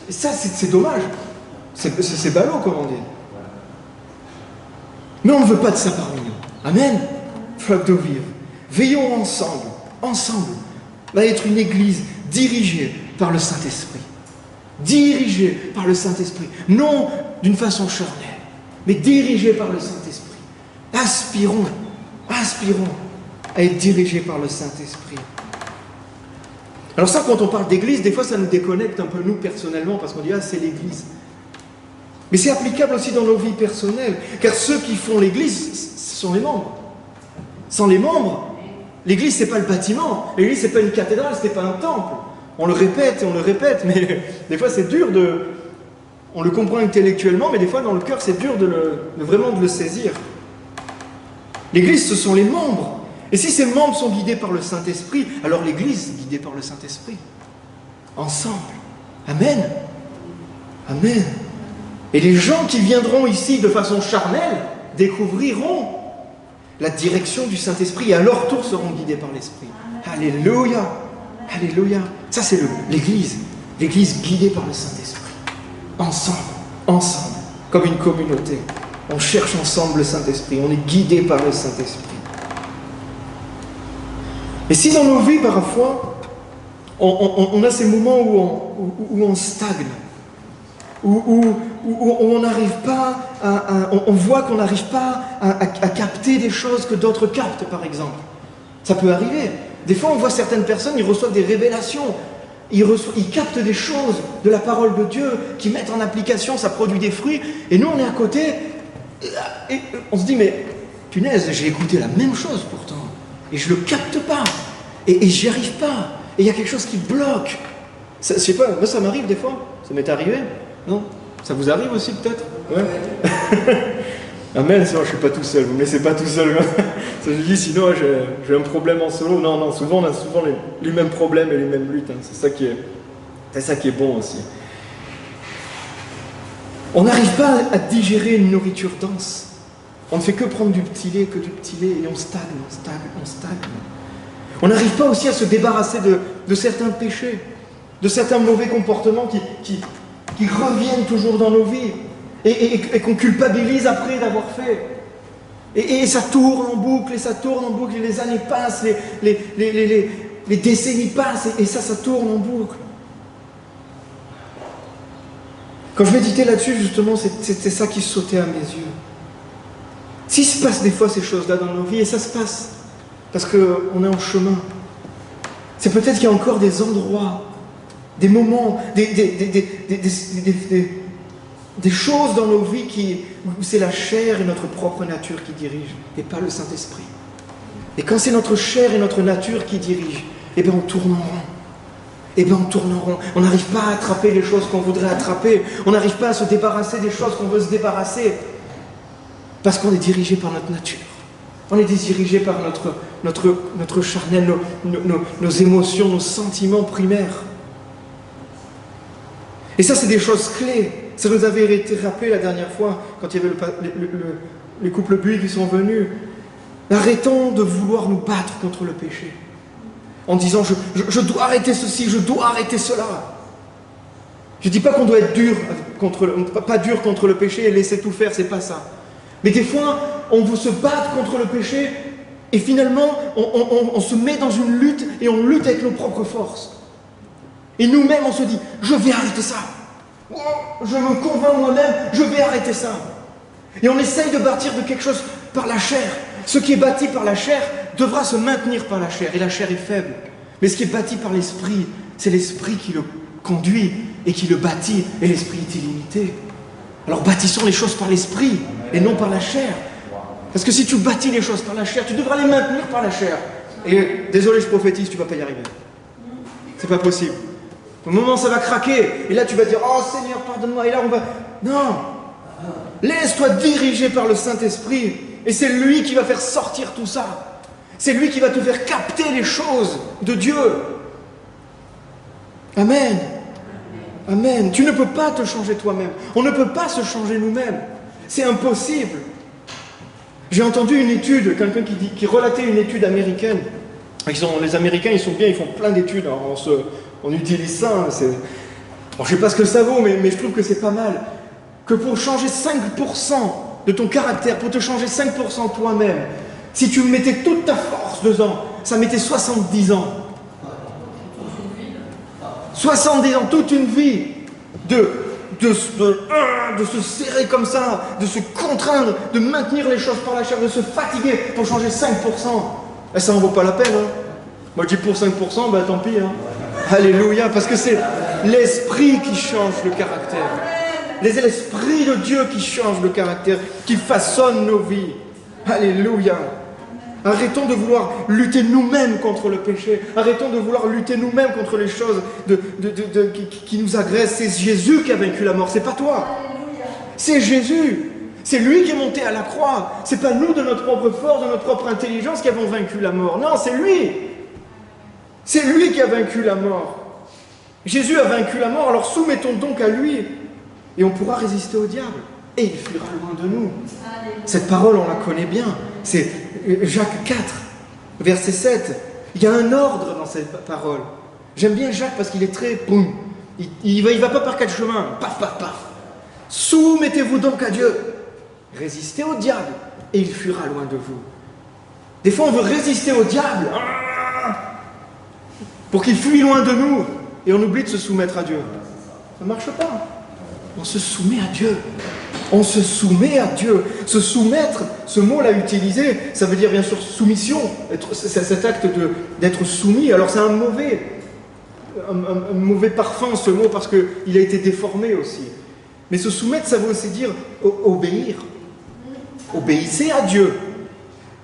Et ça, c'est dommage. C'est ballot, comme on dit. Mais on ne veut pas de ça parmi nous. Amen. Flotte d'eau vive. Veillons ensemble, à être une église dirigée par le Saint-Esprit. Dirigée par le Saint-Esprit. Non d'une façon charnelle, mais dirigée par le Saint-Esprit. Aspirons à être dirigés par le Saint-Esprit. Alors ça, quand on parle d'église, des fois ça nous déconnecte un peu nous personnellement, parce qu'on dit « Ah, c'est l'église ». Mais c'est applicable aussi dans nos vies personnelles, car ceux qui font l'église, ce sont les membres. Sans les membres, l'église, ce n'est pas le bâtiment, l'église, ce n'est pas une cathédrale, ce n'est pas un temple. On le répète et on le répète, mais des fois c'est dur de... On le comprend intellectuellement, mais des fois dans le cœur, c'est dur de vraiment de le saisir. L'église, ce sont les membres. Et si ces membres sont guidés par le Saint-Esprit, alors l'église est guidée par le Saint-Esprit. Ensemble. Amen. Amen. Et les gens qui viendront ici de façon charnelle découvriront la direction du Saint-Esprit et à leur tour seront guidés par l'Esprit. Alléluia. Alléluia. Ça c'est l'église. L'église guidée par le Saint-Esprit. Ensemble, comme une communauté. On cherche ensemble le Saint-Esprit. On est guidé par le Saint-Esprit. Et si dans nos vies, parfois, on a ces moments où on stagne, où on n'arrive pas on voit qu'on n'arrive pas à capter des choses que d'autres captent, par exemple. Ça peut arriver. Des fois, on voit certaines personnes, ils reçoivent des révélations, ils captent des choses de la parole de Dieu, qui mettent en application, ça produit des fruits, et nous, on est à côté, et on se dit, mais punaise, j'ai écouté la même chose pourtant, et je ne le capte pas, et j'y arrive pas, et il y a quelque chose qui bloque. Ça, je sais pas, moi ça m'arrive des fois, ça m'est arrivé, non? Ça vous arrive aussi peut-être? Ouais. Amen, ça, je ne suis pas tout seul, vous ne me laissez pas tout seul. Ça, je dis, sinon j'ai un problème en solo. Non, souvent on a les mêmes problèmes et les mêmes luttes. Hein. C'est ça qui est bon aussi. On n'arrive pas à digérer une nourriture dense. On ne fait que prendre du petit lait, et on stagne. On n'arrive pas aussi à se débarrasser de certains péchés, de certains mauvais comportements qui reviennent toujours dans nos vies. Et qu'on culpabilise après d'avoir fait. Et ça tourne en boucle, et les années passent, les décennies passent, et ça tourne en boucle. Quand je méditais là-dessus, justement, c'était ça qui sautait à mes yeux. S'il se passe des fois ces choses-là dans nos vies, et ça se passe, parce qu'on est en chemin, c'est peut-être qu'il y a encore des endroits, des moments, des choses dans nos vies où c'est la chair et notre propre nature qui dirigent, et pas le Saint-Esprit. Et quand c'est notre chair et notre nature qui dirigent, eh bien on tourne en rond. On n'arrive pas à attraper les choses qu'on voudrait attraper. On n'arrive pas à se débarrasser des choses qu'on veut se débarrasser. Parce qu'on est dirigé par notre nature. On est dirigé par notre charnel, nos émotions, nos sentiments primaires. Et ça, c'est des choses clés. Ça nous avait été rappelé la dernière fois, quand il y avait les couples buis qui sont venus. Arrêtons de vouloir nous battre contre le péché. En disant, je dois arrêter ceci, je dois arrêter cela. Je ne dis pas qu'on doit être pas dur contre le péché et laisser tout faire, c'est pas ça. Mais des fois, on veut se battre contre le péché et finalement, on se met dans une lutte et on lutte avec nos propres forces. Et nous-mêmes, on se dit, je vais arrêter ça. Oh, je me convainc moi-même, je vais arrêter ça. Et on essaye de bâtir de quelque chose par la chair. Ce qui est bâti par la chair devra se maintenir par la chair, et la chair est faible. Mais ce qui est bâti par l'esprit, c'est l'esprit qui le conduit et qui le bâtit, et l'esprit est illimité. Alors bâtissons les choses par l'esprit et non par la chair. Parce que si tu bâtis les choses par la chair, tu devras les maintenir par la chair. Et désolé, je prophétise, tu ne vas pas y arriver. C'est pas possible. Au moment où ça va craquer, et là tu vas dire, oh Seigneur, pardonne-moi, et là on va... Non! Laisse-toi diriger par le Saint-Esprit, et c'est lui qui va faire sortir tout ça. C'est lui qui va te faire capter les choses de Dieu. Amen. Amen. Tu ne peux pas te changer toi-même. On ne peut pas se changer nous-mêmes. C'est impossible. J'ai entendu une étude, quelqu'un qui relatait une étude américaine. Les Américains, ils sont bien, ils font plein d'études. On utilise ça. Bon, je ne sais pas ce que ça vaut, mais je trouve que c'est pas mal. Que pour changer 5% de ton caractère, pour te changer 5% toi-même, si tu mettais toute ta force dedans, ça mettait 70 ans. 70 ans, toute une vie de se serrer comme ça, de se contraindre, de maintenir les choses par la chair, de se fatiguer pour changer 5%. Et ça n'en vaut pas la peine. Hein. Moi je dis pour 5%, ben tant pis. Hein. Alléluia, parce que c'est l'esprit qui change le caractère. L'esprit de Dieu qui change le caractère, qui façonne nos vies. Alléluia. Arrêtons de vouloir lutter nous-mêmes contre le péché. Arrêtons de vouloir lutter nous-mêmes contre les choses qui nous agressent. C'est Jésus qui a vaincu la mort, c'est pas toi. C'est Jésus. C'est lui qui est monté à la croix. C'est pas nous de notre propre force, de notre propre intelligence qui avons vaincu la mort. Non, c'est lui. C'est lui qui a vaincu la mort. Jésus a vaincu la mort, alors soumettons donc à lui. Et on pourra résister au diable. Et il fuira loin de nous. Cette parole, on la connaît bien. C'est Jacques 4, verset 7. Il y a un ordre dans cette parole. J'aime bien Jacques parce qu'il est très... Boum. Il va pas par quatre chemins. Paf, paf, paf. Soumettez-vous donc à Dieu. Résistez au diable. Et il fuira loin de vous. Des fois, on veut résister au diable. Pour qu'il fuit loin de nous. Et on oublie de se soumettre à Dieu. Ça ne marche pas. On se soumet à Dieu. On se soumet à Dieu. Se soumettre, ce mot-là utilisé, ça veut dire bien sûr soumission. Cet acte d'être soumis. Alors c'est un mauvais parfum ce mot parce qu'il a été déformé aussi. Mais se soumettre, ça veut aussi dire obéir. Obéissez à Dieu.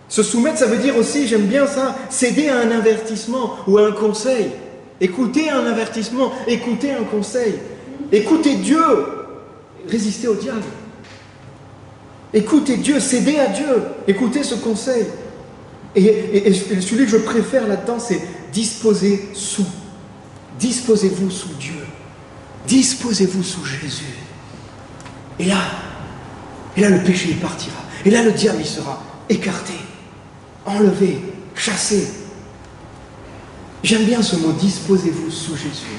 Se soumettre, ça veut dire aussi, j'aime bien ça, céder à un avertissement ou à un conseil. Écoutez un avertissement, écoutez un conseil. Écoutez Dieu. Résistez au diable. Écoutez Dieu, cédez à Dieu, écoutez ce conseil. Et celui que je préfère là-dedans, c'est disposez-vous sous Dieu. Disposez-vous sous Jésus. Et là, le péché il partira. Et là, le diable il sera écarté, enlevé, chassé. J'aime bien ce mot, disposez-vous sous Jésus.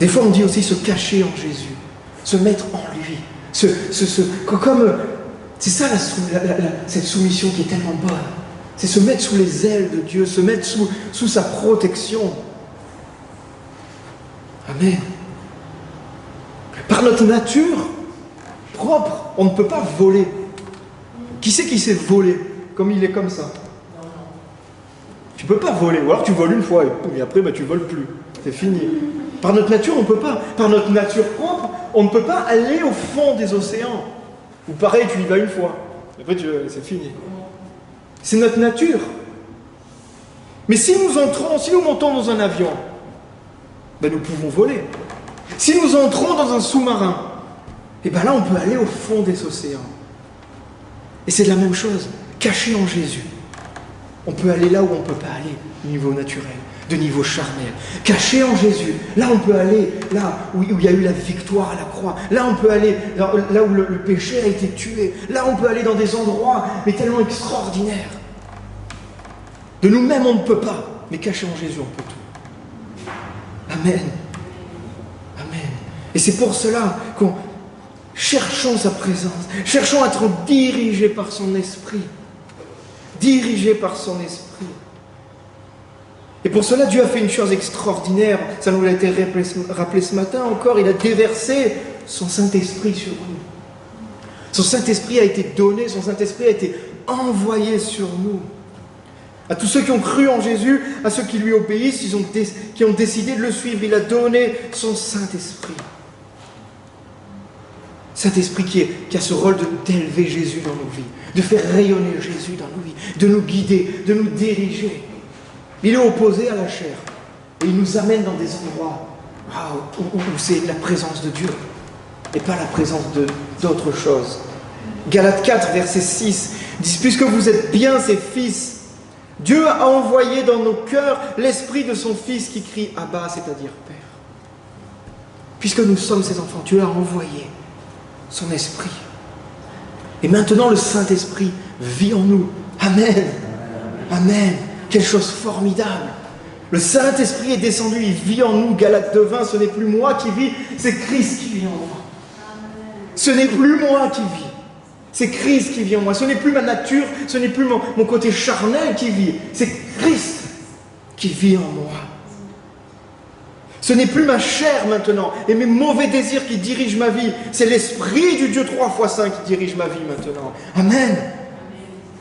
Des fois, on dit aussi se cacher en Jésus. Se mettre en lui. C'est ça cette soumission qui est tellement bonne. C'est se mettre sous les ailes de Dieu, se mettre sous sa protection. Amen. Par notre nature propre, on ne peut pas voler. Qui c'est qui sait voler comme il est comme ça? Tu ne peux pas voler, ou alors tu voles une fois et après tu ne voles plus. C'est fini. Par notre nature, on ne peut pas. Par notre nature propre, on ne peut pas aller au fond des océans. Ou pareil, tu y vas une fois. Après, c'est fini. C'est notre nature. Mais si nous montons dans un avion, ben nous pouvons voler. Si nous entrons dans un sous-marin, et ben là, on peut aller au fond des océans. Et c'est de la même chose. Caché en Jésus. On peut aller là où on ne peut pas aller, au niveau naturel. De niveau charnel, caché en Jésus. Là, on peut aller, là où il y a eu la victoire à la croix. Là, on peut aller, là où le péché a été tué. Là, on peut aller dans des endroits, mais tellement extraordinaires. De nous-mêmes, on ne peut pas. Mais caché en Jésus, on peut tout. Amen. Amen. Et c'est pour cela qu'on cherchons sa présence. Cherchons à être dirigés par son esprit. Dirigés par son esprit. Et pour cela, Dieu a fait une chose extraordinaire. Ça nous a été rappelé ce matin encore. Il a déversé son Saint-Esprit sur nous. Son Saint-Esprit a été donné, son Saint-Esprit a été envoyé sur nous. À tous ceux qui ont cru en Jésus, à ceux qui lui obéissent, qui ont décidé de le suivre, il a donné son Saint-Esprit. Saint-Esprit qui a ce rôle d'élever Jésus dans nos vies, de faire rayonner Jésus dans nos vies, de nous guider, de nous diriger. Il est opposé à la chair. Et il nous amène dans des endroits où c'est la présence de Dieu et pas la présence d'autre chose. Galates 4, verset 6 dit « Puisque vous êtes bien ses fils, Dieu a envoyé dans nos cœurs l'esprit de son Fils qui crie « Abba », c'est-à-dire « Père ». Puisque nous sommes ses enfants, Dieu a envoyé son esprit. Et maintenant, le Saint-Esprit vit en nous. Amen. Amen. Quelle chose formidable. Le Saint-Esprit est descendu, il vit en nous. Galates 2:20, ce n'est plus moi qui vis, c'est Christ qui vit en moi. Ce n'est plus moi qui vis, c'est Christ qui vit en moi. Ce n'est plus ma nature, ce n'est plus mon côté charnel qui vit, c'est Christ qui vit en moi. Ce n'est plus ma chair maintenant et mes mauvais désirs qui dirigent ma vie. C'est l'Esprit du Dieu 3 x 5 qui dirige ma vie maintenant. Amen.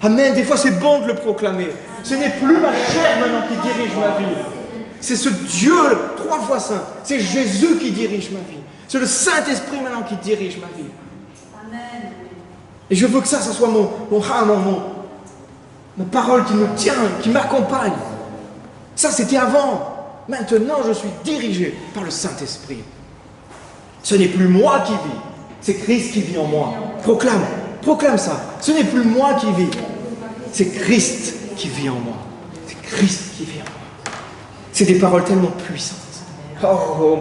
Amen. Des fois c'est bon de le proclamer. Ce n'est plus ma chair maintenant qui dirige ma vie. C'est ce Dieu 3 x 5. C'est Jésus qui dirige ma vie. C'est le Saint-Esprit maintenant qui dirige ma vie. Amen. Et je veux que ça soit ma parole qui me tient, qui m'accompagne. Ça c'était avant. Maintenant, je suis dirigé par le Saint-Esprit. Ce n'est plus moi qui vis, c'est Christ qui vit en moi. Proclame ça. Ce n'est plus moi qui vis, c'est Christ qui vit en moi. C'est Christ qui vit en moi. C'est des paroles tellement puissantes. Oh,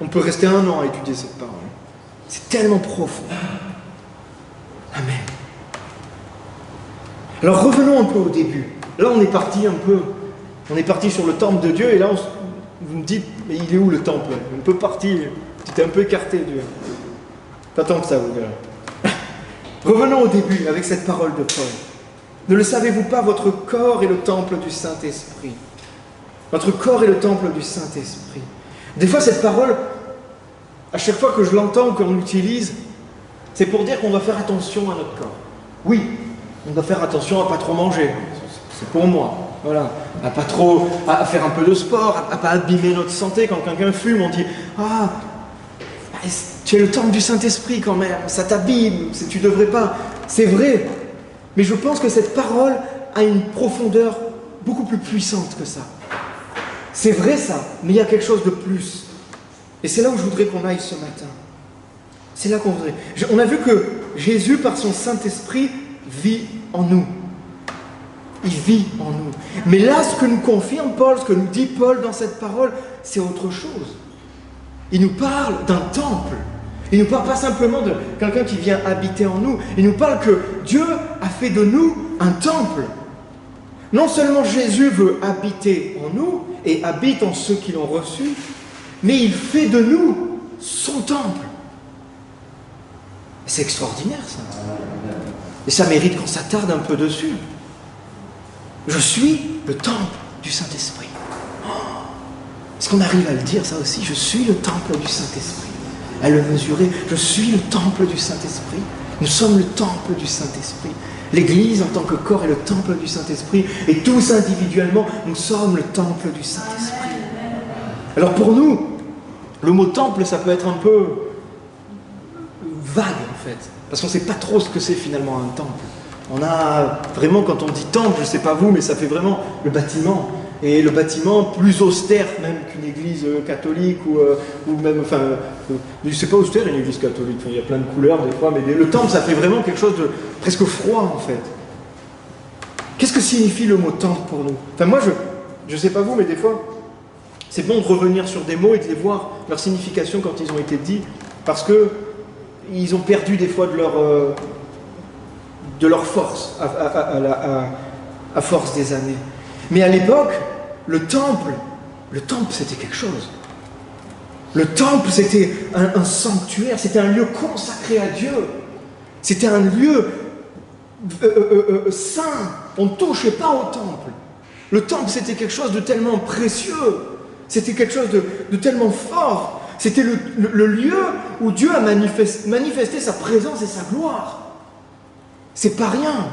on peut rester 1 an à étudier cette parole. C'est tellement profond. Amen. Alors revenons un peu au début. Là, on est parti un peu. On est parti sur le temple de Dieu et là, vous me dites, mais il est où le temple? Un peu parti, tu t'es un peu écarté, Dieu. Pas tant que ça, vous verrez. Revenons au début avec cette parole de Paul. Ne le savez-vous pas, votre corps est le temple du Saint-Esprit. Votre corps est le temple du Saint-Esprit. Des fois, cette parole, à chaque fois que je l'entends, qu'on l'utilise, c'est pour dire qu'on doit faire attention à notre corps. Oui, on doit faire attention à ne pas trop manger. C'est pour moi. Voilà, à faire un peu de sport, à ne pas abîmer notre santé. Quand quelqu'un fume, on dit « Ah, tu es le temple du Saint-Esprit quand même, ça t'abîme, tu ne devrais pas. » C'est vrai, mais je pense que cette parole a une profondeur beaucoup plus puissante que ça. C'est vrai ça, mais il y a quelque chose de plus. Et c'est là où je voudrais qu'on aille ce matin. C'est là qu'on voudrait. On a vu que Jésus, par son Saint-Esprit, vit en nous. Il vit en nous. Mais là, ce que nous confirme Paul, ce que nous dit Paul dans cette parole, c'est autre chose. Il nous parle d'un temple. Il ne nous parle pas simplement de quelqu'un qui vient habiter en nous. Il nous parle que Dieu a fait de nous un temple. Non seulement Jésus veut habiter en nous et habite en ceux qui l'ont reçu, mais il fait de nous son temple. C'est extraordinaire ça. Et ça mérite qu'on s'attarde un peu dessus. Je suis le temple du Saint-Esprit. Est-ce qu'on arrive à le dire ça aussi? Je suis le temple du Saint-Esprit. À le mesurer, je suis le temple du Saint-Esprit. Nous sommes le temple du Saint-Esprit. L'Église en tant que corps est le temple du Saint-Esprit. Et tous individuellement, nous sommes le temple du Saint-Esprit. Alors pour nous, le mot temple, ça peut être un peu vague en fait. Parce qu'on ne sait pas trop ce que c'est finalement un temple. On a vraiment, quand on dit temple, je ne sais pas vous, mais ça fait vraiment le bâtiment. Et le bâtiment plus austère même qu'une église catholique ou même, enfin, c'est pas austère une église catholique, enfin, il y a plein de couleurs des fois, mais le temple ça fait vraiment quelque chose de presque froid en fait. Qu'est-ce que signifie le mot temple pour nous? Enfin moi je sais pas vous, mais des fois c'est bon de revenir sur des mots et de les voir leur signification quand ils ont été dits, parce que ils ont perdu des fois de leur force à force des années. Mais à l'époque, le temple c'était quelque chose. Le temple c'était un sanctuaire, c'était un lieu consacré à Dieu. C'était un lieu saint. On ne touchait pas au temple. Le temple, c'était quelque chose de tellement précieux. C'était quelque chose de tellement fort. C'était le lieu où Dieu a manifesté sa présence et sa gloire. C'est pas rien.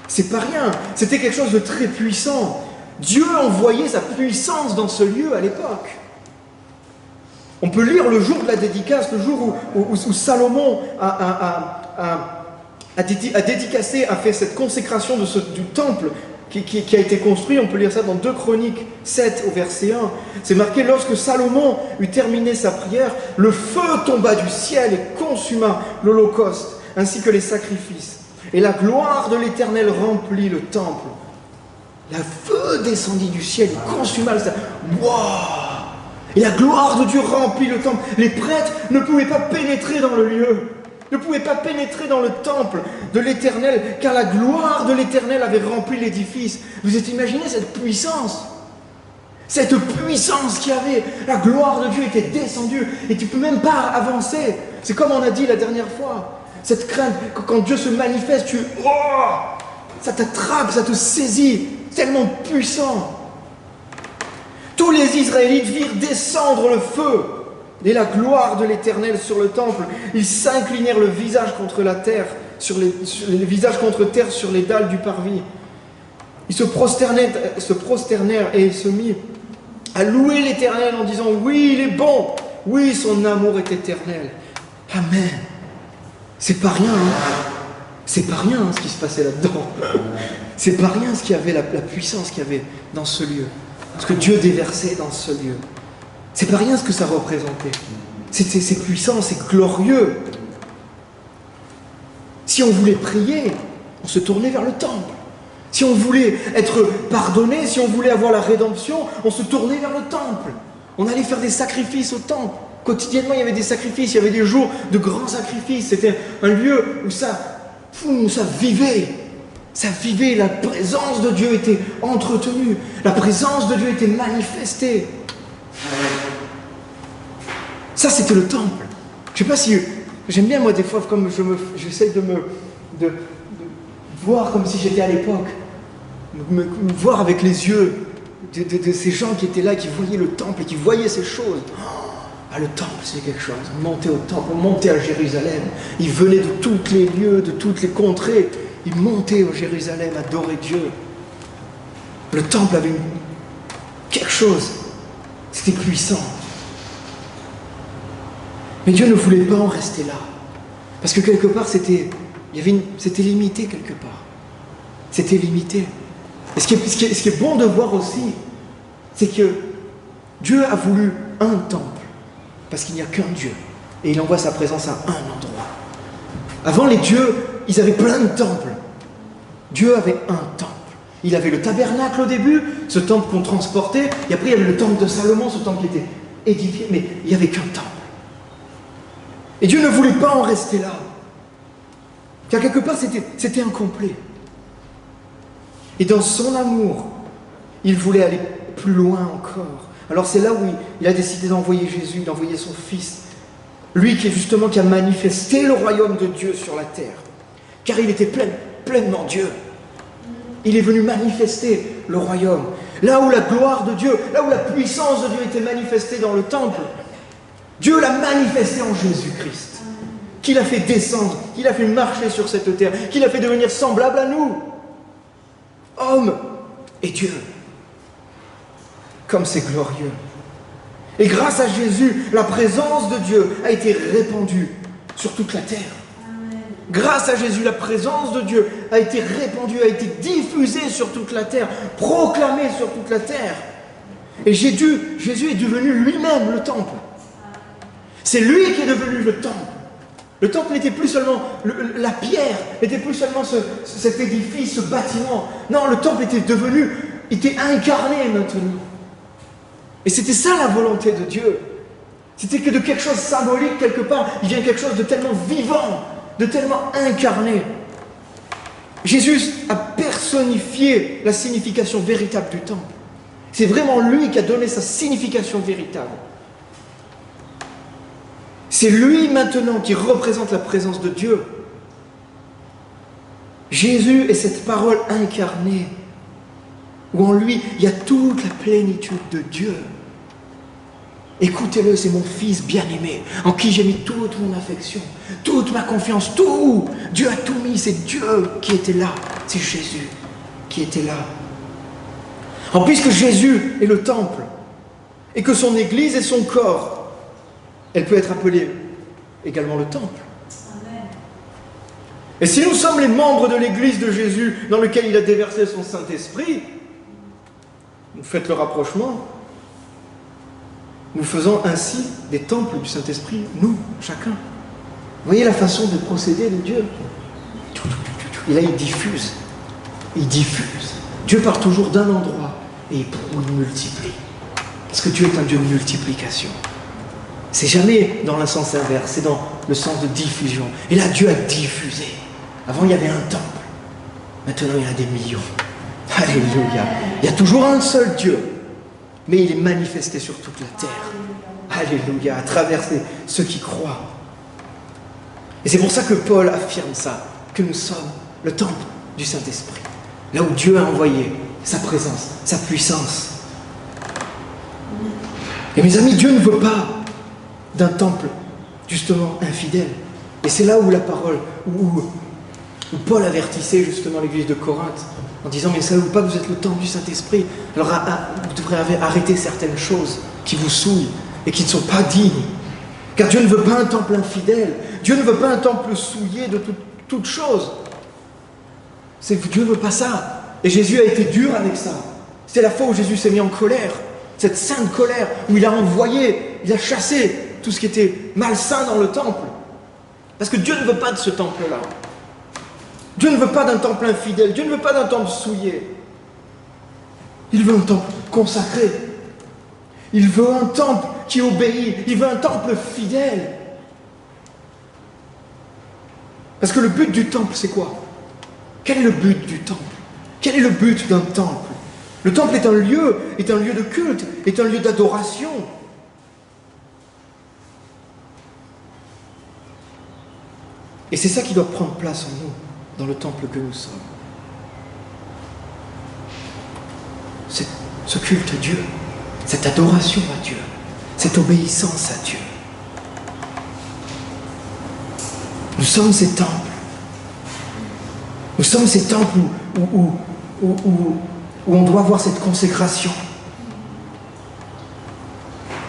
C'est pas rien. C'était quelque chose de très puissant. Dieu envoyait sa puissance dans ce lieu à l'époque. On peut lire le jour de la dédicace, le jour où Salomon a dédicacé, a fait cette consécration du temple qui a été construit. On peut lire ça dans 2 Chroniques 7 au verset 1. C'est marqué: lorsque Salomon eut terminé sa prière, le feu tomba du ciel et consuma l'holocauste, ainsi que les sacrifices. Et la gloire de l'Éternel remplit le temple. Le feu descendit du ciel et consuma le temple. Waouh! Et la gloire de Dieu remplit le temple. Les prêtres ne pouvaient pas pénétrer dans le lieu, ne pouvaient pas pénétrer dans le temple de l'Éternel, car la gloire de l'Éternel avait rempli l'édifice. Vous imaginez cette puissance? Cette puissance qu'il y avait, la gloire de Dieu était descendue, et tu ne peux même pas avancer. C'est comme on a dit la dernière fois, cette crainte, quand Dieu se manifeste, ça t'attrape, ça te saisit, tellement puissant. Tous les Israélites virent descendre le feu et la gloire de l'Éternel sur le temple. Ils s'inclinèrent le visage contre la terre, sur les dalles du parvis. Ils se prosternèrent et se mirent à louer l'Éternel en disant: oui, il est bon, oui, son amour est éternel. Amen. C'est pas rien, c'est pas rien ce qui se passait là-dedans. C'est pas rien ce qu'il y avait, la puissance qu'il y avait dans ce lieu. Ce que Dieu déversait dans ce lieu. C'est pas rien ce que ça représentait. C'est puissant, c'est glorieux. Si on voulait prier, on se tournait vers le temple. Si on voulait être pardonné, si on voulait avoir la rédemption, on se tournait vers le temple. On allait faire des sacrifices au temple. Quotidiennement, il y avait des sacrifices, il y avait des jours de grands sacrifices. C'était un lieu où ça vivait. Ça vivait, la présence de Dieu était entretenue, la présence de Dieu était manifestée. Ça, c'était le temple. Je ne sais pas si... J'aime bien, moi, des fois, comme j'essaie de voir comme si j'étais à l'époque, me voir avec les yeux de ces gens qui étaient là, qui voyaient le temple et qui voyaient ces choses. Le temple, c'est quelque chose. On montait au temple, on montait à Jérusalem. Ils venaient de tous les lieux, de toutes les contrées. Ils montaient au Jérusalem, adorer Dieu. Le temple avait quelque chose. C'était puissant. Mais Dieu ne voulait pas en rester là. Parce que quelque part, c'était limité quelque part. C'était limité. Et ce qui est bon de voir aussi, c'est que Dieu a voulu un temple. Parce qu'il n'y a qu'un Dieu. Et il envoie sa présence à un endroit. Avant, les dieux, ils avaient plein de temples. Dieu avait un temple. Il avait le tabernacle au début, ce temple qu'on transportait, et après il y avait le temple de Salomon, ce temple qui était édifié, mais il n'y avait qu'un temple. Et Dieu ne voulait pas en rester là. Car quelque part, c'était incomplet. Et dans son amour, il voulait aller plus loin encore. Alors c'est là où il a décidé d'envoyer Jésus, d'envoyer son Fils. Lui qui a manifesté le royaume de Dieu sur la terre. Car il était pleinement Dieu. Il est venu manifester le royaume. Là où la gloire de Dieu, là où la puissance de Dieu était manifestée dans le temple, Dieu l'a manifesté en Jésus-Christ. Qu'il a fait descendre, qu'il a fait marcher sur cette terre, qu'il a fait devenir semblable à nous. Homme et Dieu. Comme c'est glorieux. Et grâce à Jésus, la présence de Dieu a été répandue sur toute la terre. Grâce à Jésus, la présence de Dieu a été répandue, a été diffusée sur toute la terre, proclamée sur toute la terre. Et Jésus est devenu lui-même le temple. C'est lui qui est devenu le temple. Le temple n'était plus seulement la pierre, n'était plus seulement cet édifice, ce bâtiment. Non, le temple était incarné maintenant. Et c'était ça la volonté de Dieu. C'était que de quelque chose de symbolique quelque part, il vient quelque chose de tellement vivant, de tellement incarné. Jésus a personnifié la signification véritable du temple. C'est vraiment lui qui a donné sa signification véritable. C'est lui maintenant qui représente la présence de Dieu. Jésus est cette parole incarnée. où en lui, il y a toute la plénitude de Dieu. Écoutez-le, c'est mon Fils bien-aimé, en qui j'ai mis toute mon affection, toute ma confiance, tout. Dieu a tout mis, c'est Dieu qui était là, c'est Jésus qui était là. Alors, puisque Jésus est le temple, et que son Église est son corps, elle peut être appelée également le temple. Et si nous sommes les membres de l'Église de Jésus, dans lequel il a déversé son Saint-Esprit, vous faites le rapprochement, nous faisons ainsi des temples du Saint-Esprit, nous, chacun. Vous voyez la façon de procéder de Dieu. Et là, il diffuse. Il diffuse. Dieu part toujours d'un endroit et il multiplie. Parce que Dieu est un Dieu de multiplication. C'est jamais dans le sens inverse, c'est dans le sens de diffusion. Et là, Dieu a diffusé. Avant, il y avait un temple. Maintenant, il y en a des millions. Alléluia. Il y a toujours un seul Dieu. Mais il est manifesté sur toute la terre. Alléluia. À travers ceux qui croient. Et c'est pour ça que Paul affirme ça. Que nous sommes le temple du Saint-Esprit. Là où Dieu a envoyé sa présence, sa puissance. Et mes amis, Dieu ne veut pas d'un temple, justement, infidèle. Et c'est là où la parole, où Paul avertissait justement l'église de Corinthe, en disant, mais savez-vous pas que vous êtes le temple du Saint-Esprit? Alors vous devrez arrêter certaines choses qui vous souillent et qui ne sont pas dignes. Car Dieu ne veut pas un temple infidèle. Dieu ne veut pas un temple souillé de toute chose. Dieu ne veut pas ça. Et Jésus a été dur avec ça. C'est la fois où Jésus s'est mis en colère. Cette sainte colère où il a envoyé, il a chassé tout ce qui était malsain dans le temple. Parce que Dieu ne veut pas de ce temple-là. Dieu ne veut pas d'un temple infidèle. Dieu ne veut pas d'un temple souillé. Il veut un temple consacré. Il veut un temple qui obéit. Il veut un temple fidèle. Parce que le but du temple, c'est quoi? Quel est le but du temple? Quel est le but d'un temple? Le temple est un lieu de culte, est un lieu d'adoration. Et c'est ça qui doit prendre place en nous, dans le temple que nous sommes. C'est ce culte à Dieu, cette adoration à Dieu, cette obéissance à Dieu. Nous sommes ces temples. Nous sommes ces temples où on doit avoir cette consécration.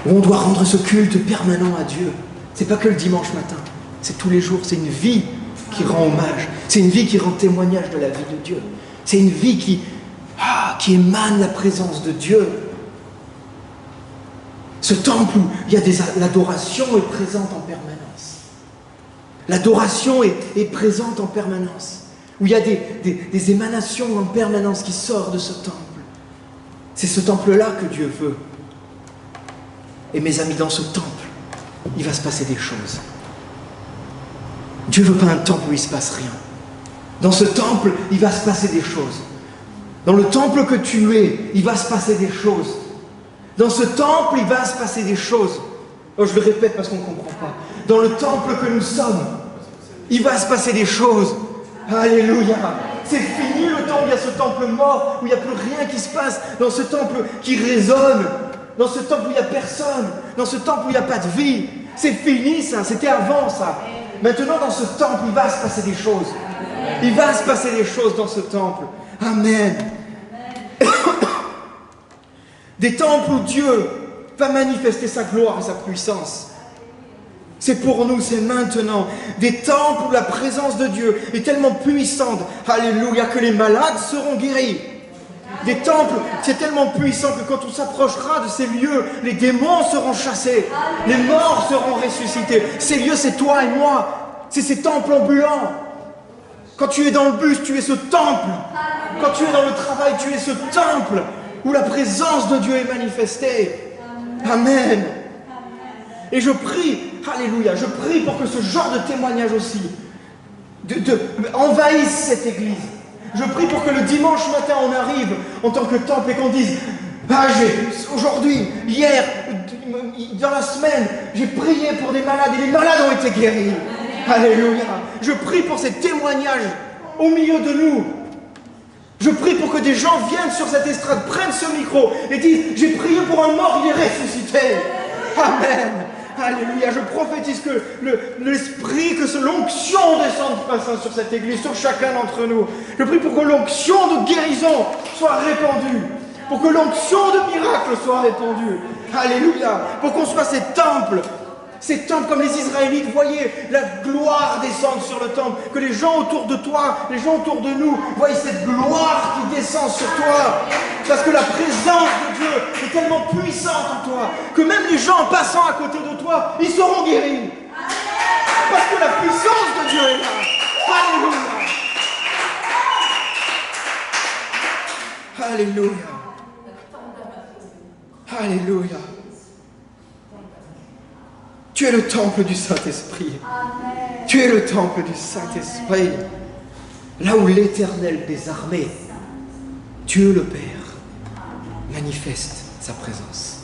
Où on doit rendre ce culte permanent à Dieu. C'est pas que le dimanche matin, c'est tous les jours, c'est une vie qui rend hommage. C'est une vie qui rend témoignage de la vie de Dieu. C'est une vie qui émane la présence de Dieu. Ce temple où l'adoration est présente en permanence. L'adoration est présente en permanence. Où il y a des émanations en permanence qui sortent de ce temple. C'est ce temple-là que Dieu veut. Et mes amis, dans ce temple, il va se passer des choses. Dieu ne veut pas un temple où il ne se passe rien. Dans ce temple, il va se passer des choses. Dans le temple que tu es, il va se passer des choses. Dans ce temple, il va se passer des choses. Oh, je le répète parce qu'on ne comprend pas. Dans le temple que nous sommes, il va se passer des choses. Alléluia. C'est fini le temps où il y a ce temple mort, où il n'y a plus rien qui se passe. Dans ce temple qui résonne. Dans ce temple où il n'y a personne. Dans ce temple où il n'y a pas de vie. C'est fini ça, c'était avant ça. Maintenant dans ce temple, il va se passer des choses. Il va se passer des choses dans ce temple. Amen. Des temples où Dieu va manifester sa gloire et sa puissance. C'est pour nous, c'est maintenant. Des temples où la présence de Dieu est tellement puissante, alléluia, que les malades seront guéris. Des temples, c'est tellement puissant que quand on s'approchera de ces lieux, les démons seront chassés, les morts seront ressuscités. Ces lieux, c'est toi et moi. C'est ces temples ambulants. Quand tu es dans le bus, tu es ce temple. Quand tu es dans le travail, tu es ce temple où la présence de Dieu est manifestée. Amen. Et je prie, alléluia, je prie pour que ce genre de témoignage aussi envahisse cette église. Je prie pour que le dimanche matin on arrive en tant que temple et qu'on dise, aujourd'hui, hier, dans la semaine, j'ai prié pour des malades et les malades ont été guéris. Alléluia. Je prie pour ces témoignages au milieu de nous. Je prie pour que des gens viennent sur cette estrade, prennent ce micro et disent « J'ai prié pour un mort, il est ressuscité ». Amen. Alléluia. Je prophétise que l'esprit, que l'onction descende maintenant sur cette église, sur chacun d'entre nous. Je prie pour que l'onction de guérison soit répandue. Pour que l'onction de miracle soit répandue. Alléluia. Pour qu'on soit ces temples comme les Israélites, voyez la gloire descendre sur le temple, que les gens autour de toi, les gens autour de nous, voient cette gloire qui descend sur toi, parce que la présence de Dieu est tellement puissante en toi, que même les gens passant à côté de toi, ils seront guéris, parce que la puissance de Dieu est là. Alléluia. Alléluia. Alléluia. Tu es le temple du Saint-Esprit. Tu es le temple du Saint-Esprit. Là où l'Éternel des armées, Dieu le Père, manifeste sa présence.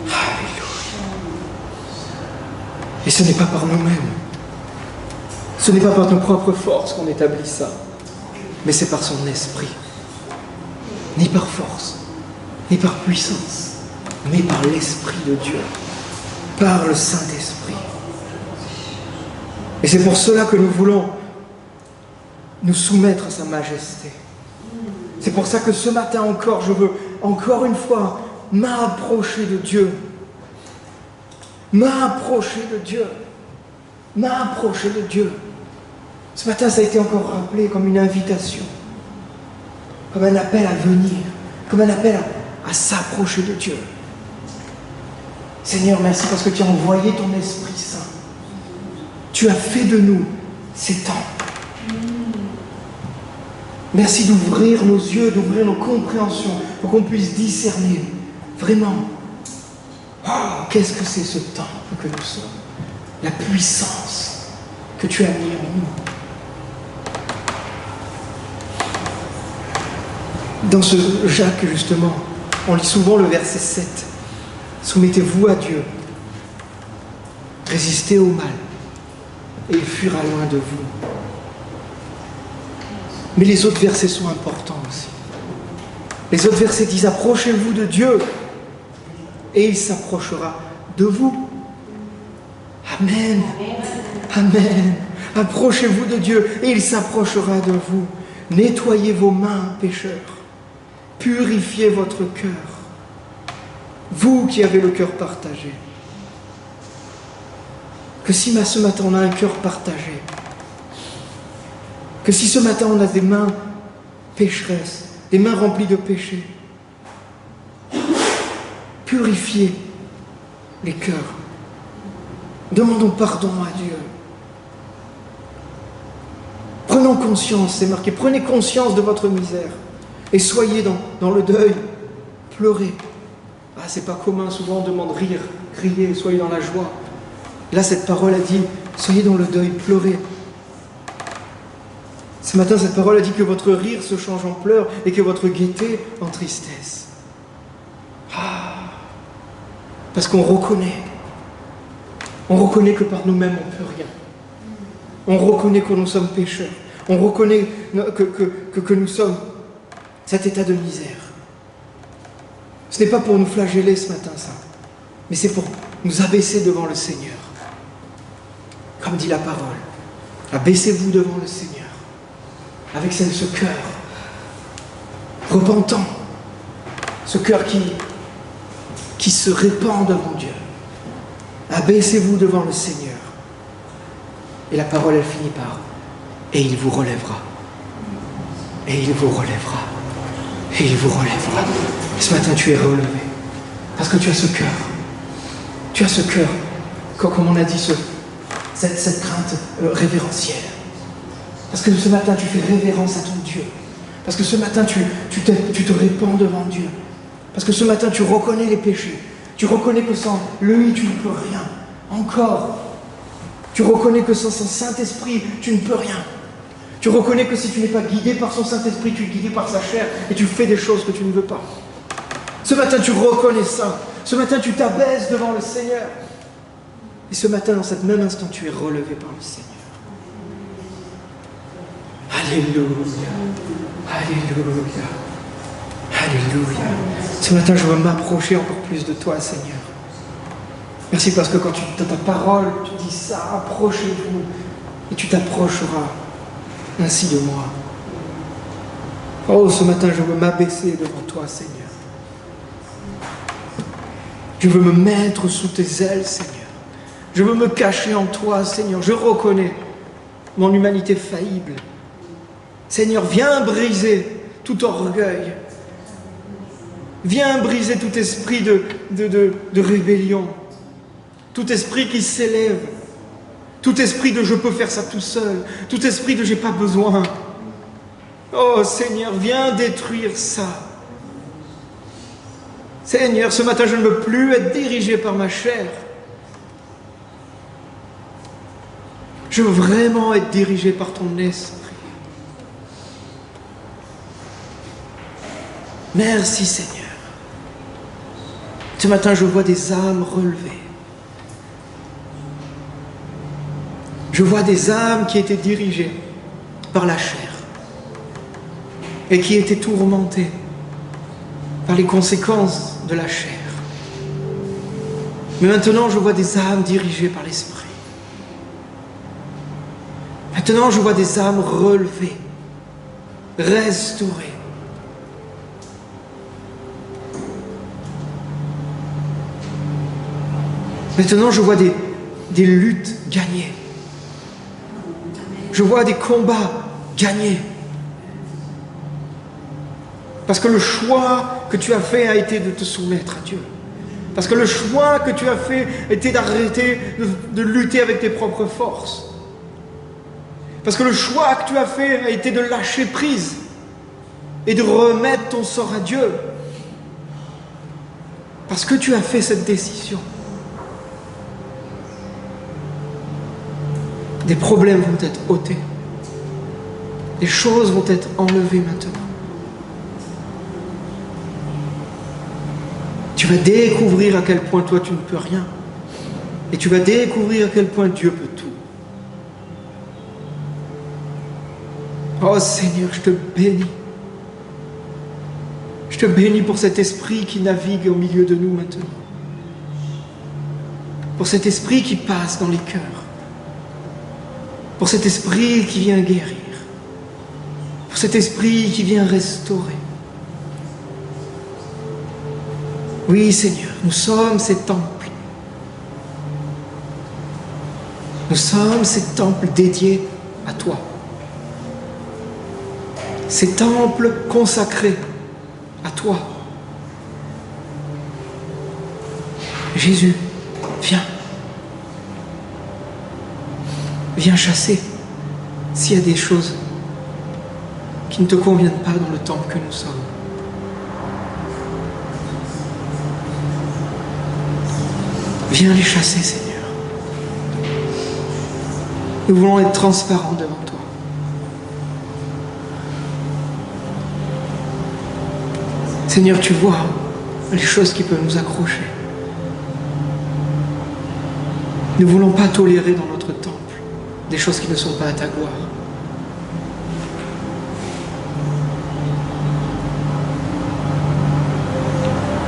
Alléluia. Et ce n'est pas par nous-mêmes. Ce n'est pas par nos propres forces qu'on établit ça. Mais c'est par son esprit. Ni par force, ni par puissance, mais par l'Esprit de Dieu, par le Saint-Esprit. Et c'est pour cela que nous voulons nous soumettre à sa majesté. C'est pour ça que ce matin encore, je veux encore une fois m'approcher de Dieu. M'approcher de Dieu. M'approcher de Dieu. Ce matin, ça a été encore rappelé comme une invitation, comme un appel à venir, comme un appel à s'approcher de Dieu. Seigneur, merci parce que tu as envoyé ton Esprit Saint. Tu as fait de nous ces temples. Merci d'ouvrir nos yeux, d'ouvrir nos compréhensions pour qu'on puisse discerner vraiment qu'est-ce que c'est ce temple que nous sommes. La puissance que tu as mis en nous. Dans ce Jacques, justement, on lit souvent le verset 7. Soumettez-vous à Dieu, résistez au mal, et il fuira loin de vous. Mais les autres versets sont importants aussi. Les autres versets disent, approchez-vous de Dieu, et il s'approchera de vous. Amen. Amen. Approchez-vous de Dieu, et il s'approchera de vous. Nettoyez vos mains, pécheurs. Purifiez votre cœur. Vous qui avez le cœur partagé. Que si ce matin on a un cœur partagé, que si ce matin on a des mains pécheresses, des mains remplies de péchés, purifiez les cœurs. Demandons pardon à Dieu. Prenons conscience, c'est marqué, prenez conscience de votre misère et soyez dans le deuil, pleurez. Ah, c'est pas commun, souvent on demande rire, crier, soyez dans la joie. Là, cette parole a dit, soyez dans le deuil, pleurez. Ce matin, cette parole a dit que votre rire se change en pleurs et que votre gaieté en tristesse. Ah, parce qu'on reconnaît. On reconnaît que par nous-mêmes, on ne peut rien. On reconnaît que nous sommes pécheurs. On reconnaît que nous sommes cet état de misère. Ce n'est pas pour nous flageller ce matin, ça. Mais c'est pour nous abaisser devant le Seigneur. Comme dit la parole. Abaissez-vous devant le Seigneur. Avec ce cœur repentant. Ce cœur qui se répand devant Dieu. Abaissez-vous devant le Seigneur. Et la parole, elle finit par « Et il vous relèvera. Et il vous relèvera. Et il vous relèvera. » Ce matin, tu es relevé. Parce que tu as ce cœur. Tu as ce cœur, comme on a dit, cette crainte révérentielle. Parce que ce matin, tu fais révérence à ton Dieu. Parce que ce matin, tu te répands devant Dieu. Parce que ce matin, tu reconnais les péchés. Tu reconnais que sans lui, tu ne peux rien. Encore. Tu reconnais que sans son Saint-Esprit, tu ne peux rien. Tu reconnais que si tu n'es pas guidé par son Saint-Esprit, tu es guidé par sa chair et tu fais des choses que tu ne veux pas. Ce matin, tu reconnais ça. Ce matin, tu t'abaisses devant le Seigneur. Et ce matin, dans cet même instant, tu es relevé par le Seigneur. Alléluia. Alléluia. Alléluia. Ce matin, je veux m'approcher encore plus de toi, Seigneur. Merci parce que quand dans ta parole, tu dis ça, approchez-vous, et tu t'approcheras ainsi de moi. Oh, ce matin, je veux m'abaisser devant toi, Seigneur. Je veux me mettre sous tes ailes, Seigneur. Je veux me cacher en toi, Seigneur. Je reconnais mon humanité faillible. Seigneur, viens briser tout orgueil. Viens briser tout esprit de rébellion. Tout esprit qui s'élève. Tout esprit de je peux faire ça tout seul. Tout esprit de j'ai pas besoin. Oh Seigneur, viens détruire ça. Seigneur, ce matin, je ne veux plus être dirigé par ma chair. Je veux vraiment être dirigé par ton esprit. Merci Seigneur. Ce matin, je vois des âmes relevées. Je vois des âmes qui étaient dirigées par la chair et qui étaient tourmentées par les conséquences de la chair. Mais maintenant, je vois des âmes dirigées par l'esprit. Maintenant, je vois des âmes relevées, restaurées. Maintenant, je vois des luttes gagnées. Je vois des combats gagnés. Parce que le choix que tu as fait a été de te soumettre à Dieu. Parce que le choix que tu as fait était d'arrêter de lutter avec tes propres forces. Parce que le choix que tu as fait a été de lâcher prise et de remettre ton sort à Dieu. Parce que tu as fait cette décision. Des problèmes vont être ôtés. Des choses vont être enlevées maintenant. Tu vas découvrir à quel point toi tu ne peux rien. Et tu vas découvrir à quel point Dieu peut tout. Oh Seigneur, je te bénis. Je te bénis pour cet esprit qui navigue au milieu de nous maintenant. Pour cet esprit qui passe dans les cœurs. Pour cet esprit qui vient guérir. Pour cet esprit qui vient restaurer. Oui Seigneur, nous sommes ces temples. Nous sommes ces temples dédiés à toi. Ces temples consacrés à toi. Jésus, viens. Viens chasser s'il y a des choses qui ne te conviennent pas dans le temple que nous sommes. Viens les chasser, Seigneur. Nous voulons être transparents devant toi. Seigneur, tu vois les choses qui peuvent nous accrocher. Nous ne voulons pas tolérer dans notre temple des choses qui ne sont pas à ta gloire.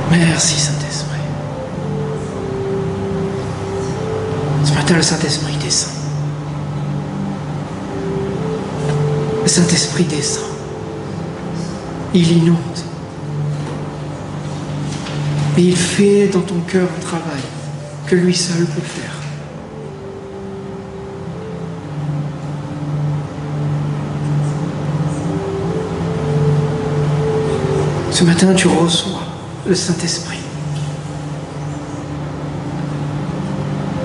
Merci Saint-Esprit. Ce matin, le Saint-Esprit descend. Le Saint-Esprit descend. Il inonde. Et il fait dans ton cœur un travail que lui seul peut faire. Ce matin, tu reçois le Saint-Esprit.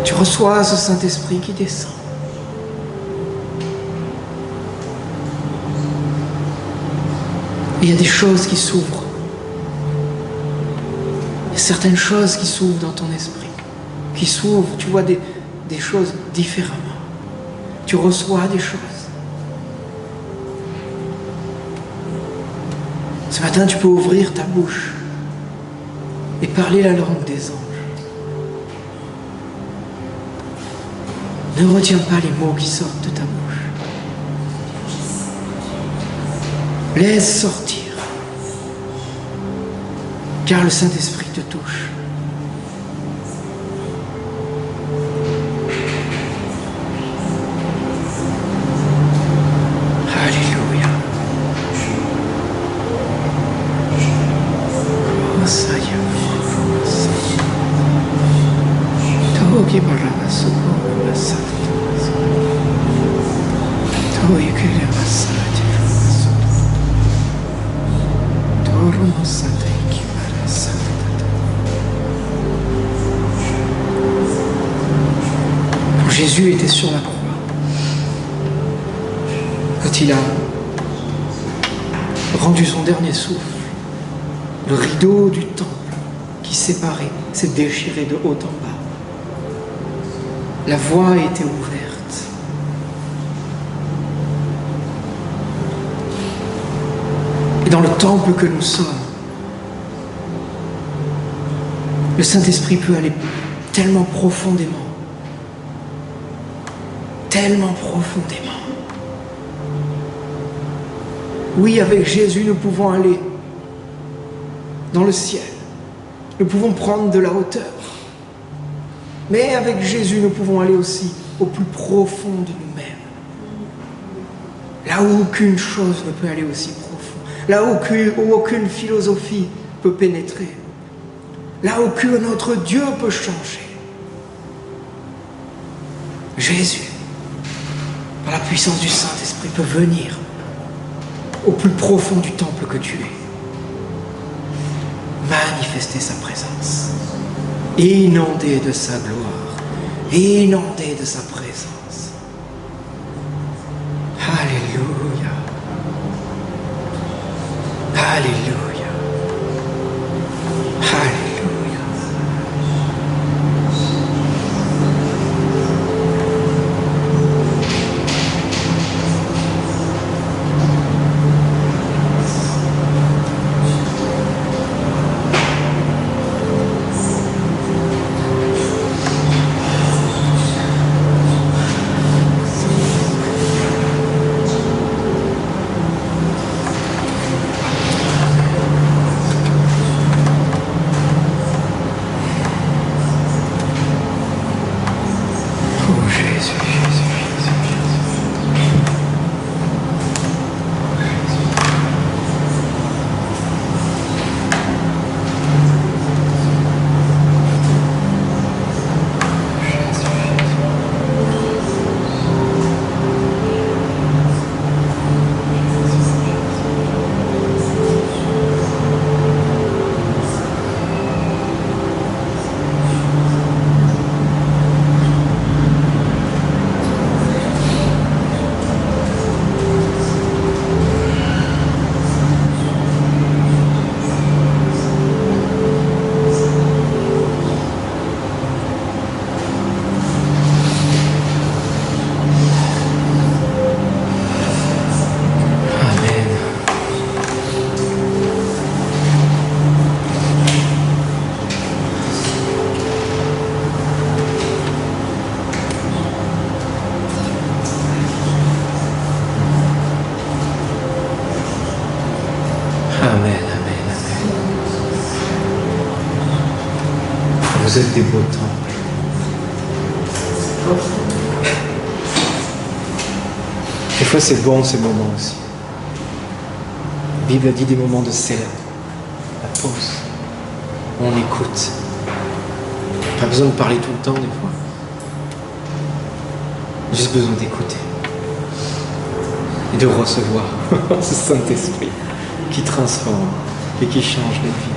Tu reçois ce Saint-Esprit qui descend. Et il y a des choses qui s'ouvrent. Il y a certaines choses qui s'ouvrent dans ton esprit. Qui s'ouvrent, tu vois des choses différemment. Tu reçois des choses. Ce matin, tu peux ouvrir ta bouche et parler la langue des anges. Ne retiens pas les mots qui sortent de ta bouche. Laisse sortir. Car le Saint-Esprit te touche. Alléluia. Quand Jésus était sur la croix, quand il a rendu son dernier souffle, le rideau du temple qui séparait s'est déchiré de haut en bas. La voie était ouverte. Et dans le temple que nous sommes, le Saint-Esprit peut aller tellement profondément. Tellement profondément. Oui, avec Jésus, nous pouvons aller dans le ciel. Nous pouvons prendre de la hauteur. Mais avec Jésus, nous pouvons aller aussi au plus profond de nous-mêmes. Là où aucune chose ne peut aller aussi profond. Là où aucune philosophie peut pénétrer. Là où que notre Dieu peut changer. Jésus, par la puissance du Saint-Esprit, peut venir au plus profond du temple que tu es. Manifester sa présence. Inondé de sa gloire, inondé de sa présence. Alléluia. Alléluia. Alléluia. Vous êtes des beaux temples. Des fois, c'est bon ces moments aussi. La Bible a dit des moments de célèbre, la pause, où on écoute. Pas besoin de parler tout le temps, des fois. Juste besoin d'écouter. Et de recevoir ce Saint-Esprit qui transforme et qui change les vies.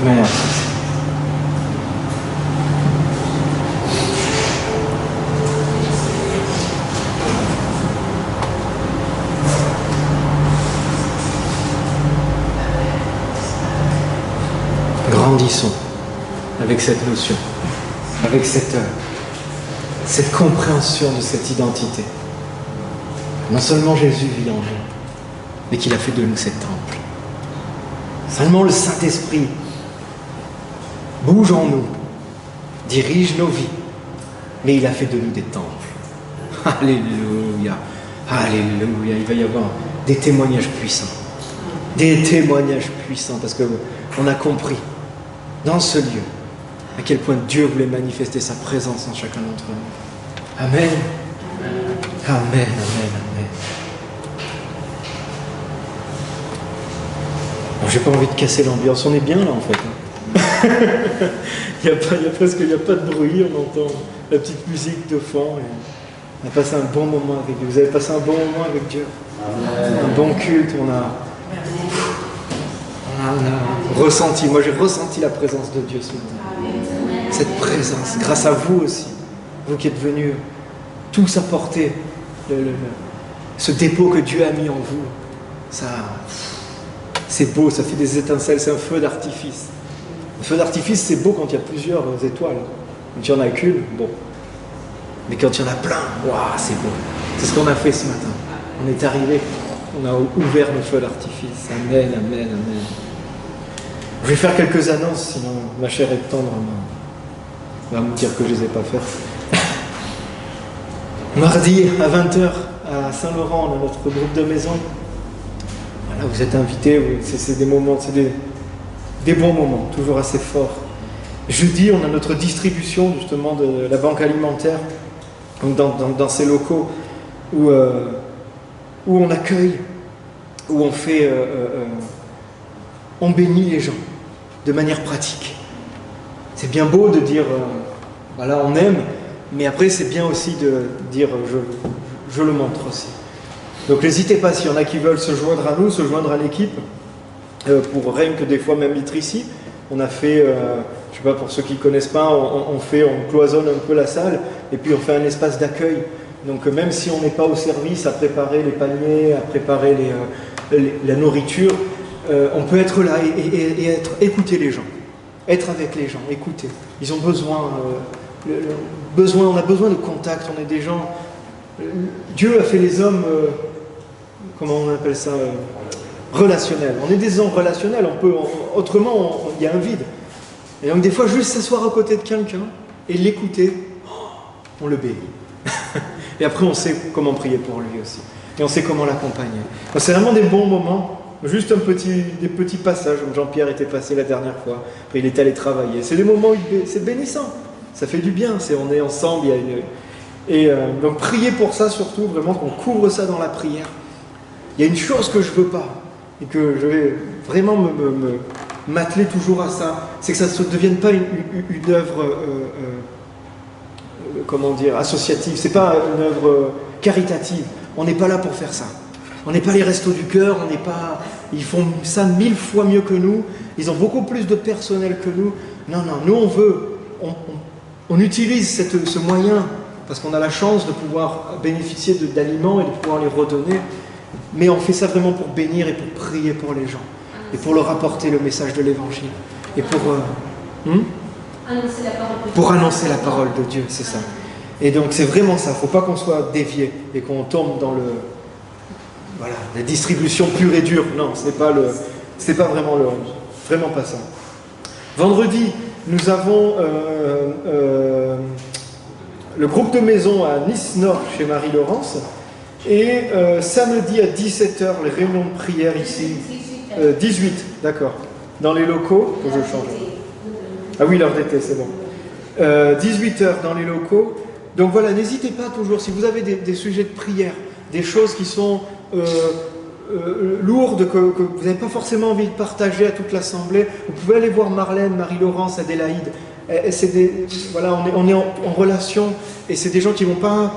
Merci. Grandissons avec cette notion, avec cette cette compréhension de cette identité. Non seulement Jésus vit en nous, mais qu'il a fait de nous cet temple. Seulement le Saint-Esprit bouge en nous, dirige nos vies, mais il a fait de nous des temples. Alléluia, alléluia. Il va y avoir des témoignages puissants. Des témoignages puissants, parce qu'on a compris, dans ce lieu, à quel point Dieu voulait manifester sa présence en chacun d'entre nous. Amen. Amen, amen, amen. Bon, j'ai pas envie de casser l'ambiance, on est bien là en fait. il n'y a pas de bruit, on entend la petite musique de fond. Et on a passé un bon moment avec Dieu. Vous avez passé un bon moment avec Dieu. Amen. Un bon culte, on a ressenti, moi j'ai ressenti la présence de Dieu ce matin. Cette présence, grâce à vous aussi, vous qui êtes venus tous apporter ce dépôt que Dieu a mis en vous. Ça, c'est beau, ça fait des étincelles, c'est un feu d'artifice. Un feu d'artifice, c'est beau quand il y a plusieurs étoiles. Quand il n'y en a qu'une, bon. Mais quand il y en a plein, waouh, c'est beau. C'est ce qu'on a fait ce matin. On est arrivé, on a ouvert le feu d'artifice. Amen, amen, amen. Je vais faire quelques annonces, sinon ma chère est tendre va me dire que je ne les ai pas faites. Mardi à 20h à Saint-Laurent, on a notre groupe de maison. Voilà, vous êtes invités, c'est des moments, c'est des bons moments, toujours assez forts. Jeudi, on a notre distribution justement de la banque alimentaire, donc dans ces locaux où on accueille, où on fait, on bénit les gens de manière pratique. C'est bien beau de dire, voilà, on aime, mais après c'est bien aussi de dire, je le montre aussi. Donc n'hésitez pas, s'il y en a qui veulent se joindre à nous, se joindre à l'équipe, pour rien que des fois même être ici. On a fait, je sais pas, pour ceux qui ne connaissent pas, on cloisonne un peu la salle, et puis on fait un espace d'accueil. Donc même si on n'est pas au service à préparer les paniers, à préparer la nourriture, on peut être là et écouter les gens, être avec les gens, écouter. Ils ont besoin, on a besoin de contact, on est des gens... Dieu a fait les hommes, comment on appelle ça, relationnels. On est des hommes relationnels, autrement il y a un vide. Et donc des fois, juste s'asseoir à côté de quelqu'un et l'écouter, on le bénit. Et après, on sait comment prier pour lui aussi. Et on sait comment l'accompagner. Donc, c'est vraiment des bons moments. Juste des petits passages, comme Jean-Pierre était passé la dernière fois. Après, il est allé travailler. C'est des moments où c'est bénissant. Ça fait du bien. On est ensemble. Donc, priez pour ça surtout, vraiment, qu'on couvre ça dans la prière. Il y a une chose que je ne veux pas, et que je vais vraiment m'atteler toujours à ça, c'est que ça ne devienne pas une œuvre, comment dire, associative. C'est pas une œuvre caritative. On n'est pas là pour faire ça. On n'est pas les restos du cœur, ils font ça 1000 fois mieux que nous, ils ont beaucoup plus de personnel que nous. Non, nous on utilise ce moyen, parce qu'on a la chance de pouvoir bénéficier d'aliments et de pouvoir les redonner, mais on fait ça vraiment pour bénir et pour prier pour les gens, et pour leur apporter le message de l'Évangile, et pour annoncer la parole de Dieu, c'est ça. Et donc c'est vraiment ça, il ne faut pas qu'on soit dévié et qu'on tombe dans la distribution pure et dure. Non, ce n'est pas vraiment pas ça. Vendredi, nous avons le groupe de maison à Nice-Nord chez Marie-Laurence. Et samedi à 17h, les réunions de prière ici. 18, d'accord. Dans les locaux, faut que je change. Ah oui, l'heure d'été, c'est bon. 18h dans les locaux. Donc voilà, n'hésitez pas toujours, si vous avez des sujets de prière, des choses qui sont lourdes, que vous n'avez pas forcément envie de partager à toute l'assemblée, vous pouvez aller voir Marlène, Marie-Laurence, Adélaïde. On est en relation, et c'est des gens qui ne vont pas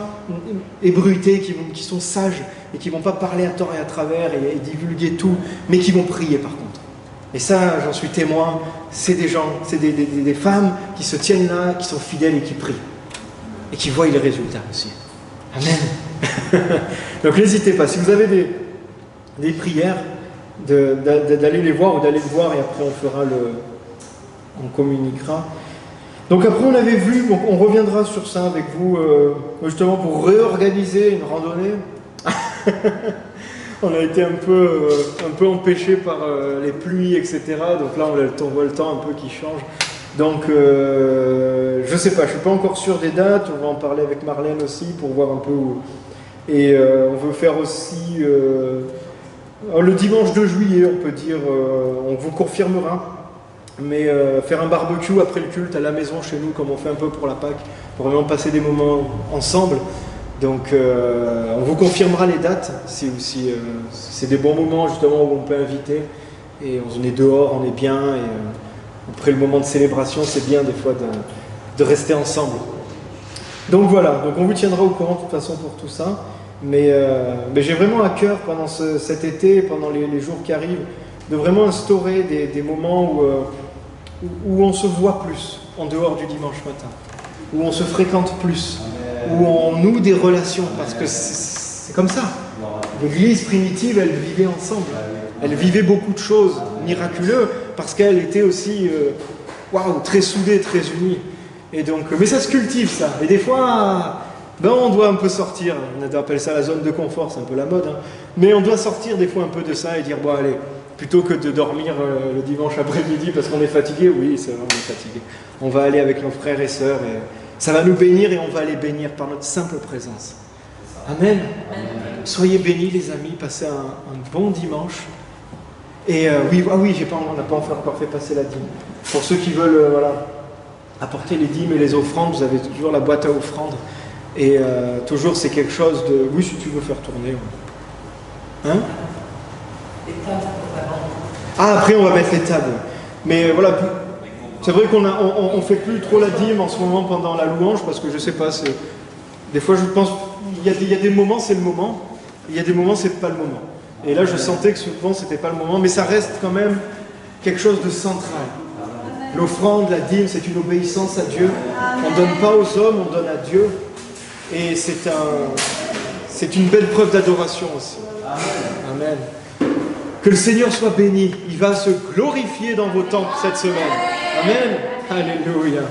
ébruiter, qui sont sages, et qui ne vont pas parler à tort et à travers et divulguer tout, mais qui vont prier par contre. Et ça, j'en suis témoin, c'est des gens, c'est des femmes qui se tiennent là, qui sont fidèles et qui prient. Et qui voient les résultats aussi. Amen. Donc n'hésitez pas, si vous avez des prières, d'aller les voir ou d'aller le voir, et après on communiquera. Donc après on avait vu, donc on reviendra sur ça avec vous, justement pour réorganiser une randonnée. On a été un peu empêché par les pluies, etc. Donc là on voit le temps un peu qui change. Donc je sais pas, je suis pas encore sûr des dates, on va en parler avec Marlène aussi pour voir un peu où. Et on veut faire aussi le dimanche 2 juillet, on peut dire, on vous confirmera. Mais faire un barbecue après le culte à la maison chez nous, comme on fait un peu pour la Pâque, pour vraiment passer des moments ensemble. Donc on vous confirmera les dates, si c'est des bons moments justement où on peut inviter. Et on est dehors, on est bien, et après le moment de célébration, c'est bien des fois de rester ensemble. Donc voilà, donc on vous tiendra au courant de toute façon pour tout ça. Mais j'ai vraiment à cœur pendant cet été, pendant les jours qui arrivent, de vraiment instaurer des moments où on se voit plus en dehors du dimanche matin, où on se fréquente plus, où on noue des relations, parce que c'est comme ça. L'Église primitive, elle vivait ensemble, elle vivait beaucoup de choses miraculeuses, parce qu'elle était aussi très soudée, très unie. Et donc, mais ça se cultive ça, et des fois, on doit un peu sortir, on appelle ça la zone de confort, c'est un peu la mode, hein. Mais on doit sortir des fois un peu de ça et dire, bon allez, plutôt que de dormir le dimanche après-midi parce qu'on est fatigué, oui, c'est vrai, on est fatigué. On va aller avec nos frères et sœurs et ça va nous bénir et on va les bénir par notre simple présence. Amen. Amen. Soyez bénis les amis, passez un bon dimanche. Et on n'a pas encore fait passer la dîme. Pour ceux qui veulent apporter les dîmes et les offrandes, vous avez toujours la boîte à offrandes. Et toujours c'est quelque chose de... Oui, si tu veux faire tourner. Hein? Après on va mettre les tables. Mais voilà, c'est vrai qu'on on fait plus trop la dîme en ce moment pendant la louange parce que je sais pas, des fois je pense, il y a des moments c'est le moment, il y a des moments c'est pas le moment. Et là je sentais que souvent c'était pas le moment, mais ça reste quand même quelque chose de central. L'offrande, la dîme, c'est une obéissance à Dieu. On ne donne pas aux hommes, on donne à Dieu. Et c'est une belle preuve d'adoration aussi. Amen. Que le Seigneur soit béni. Il va se glorifier dans vos temples cette semaine. Amen. Alléluia.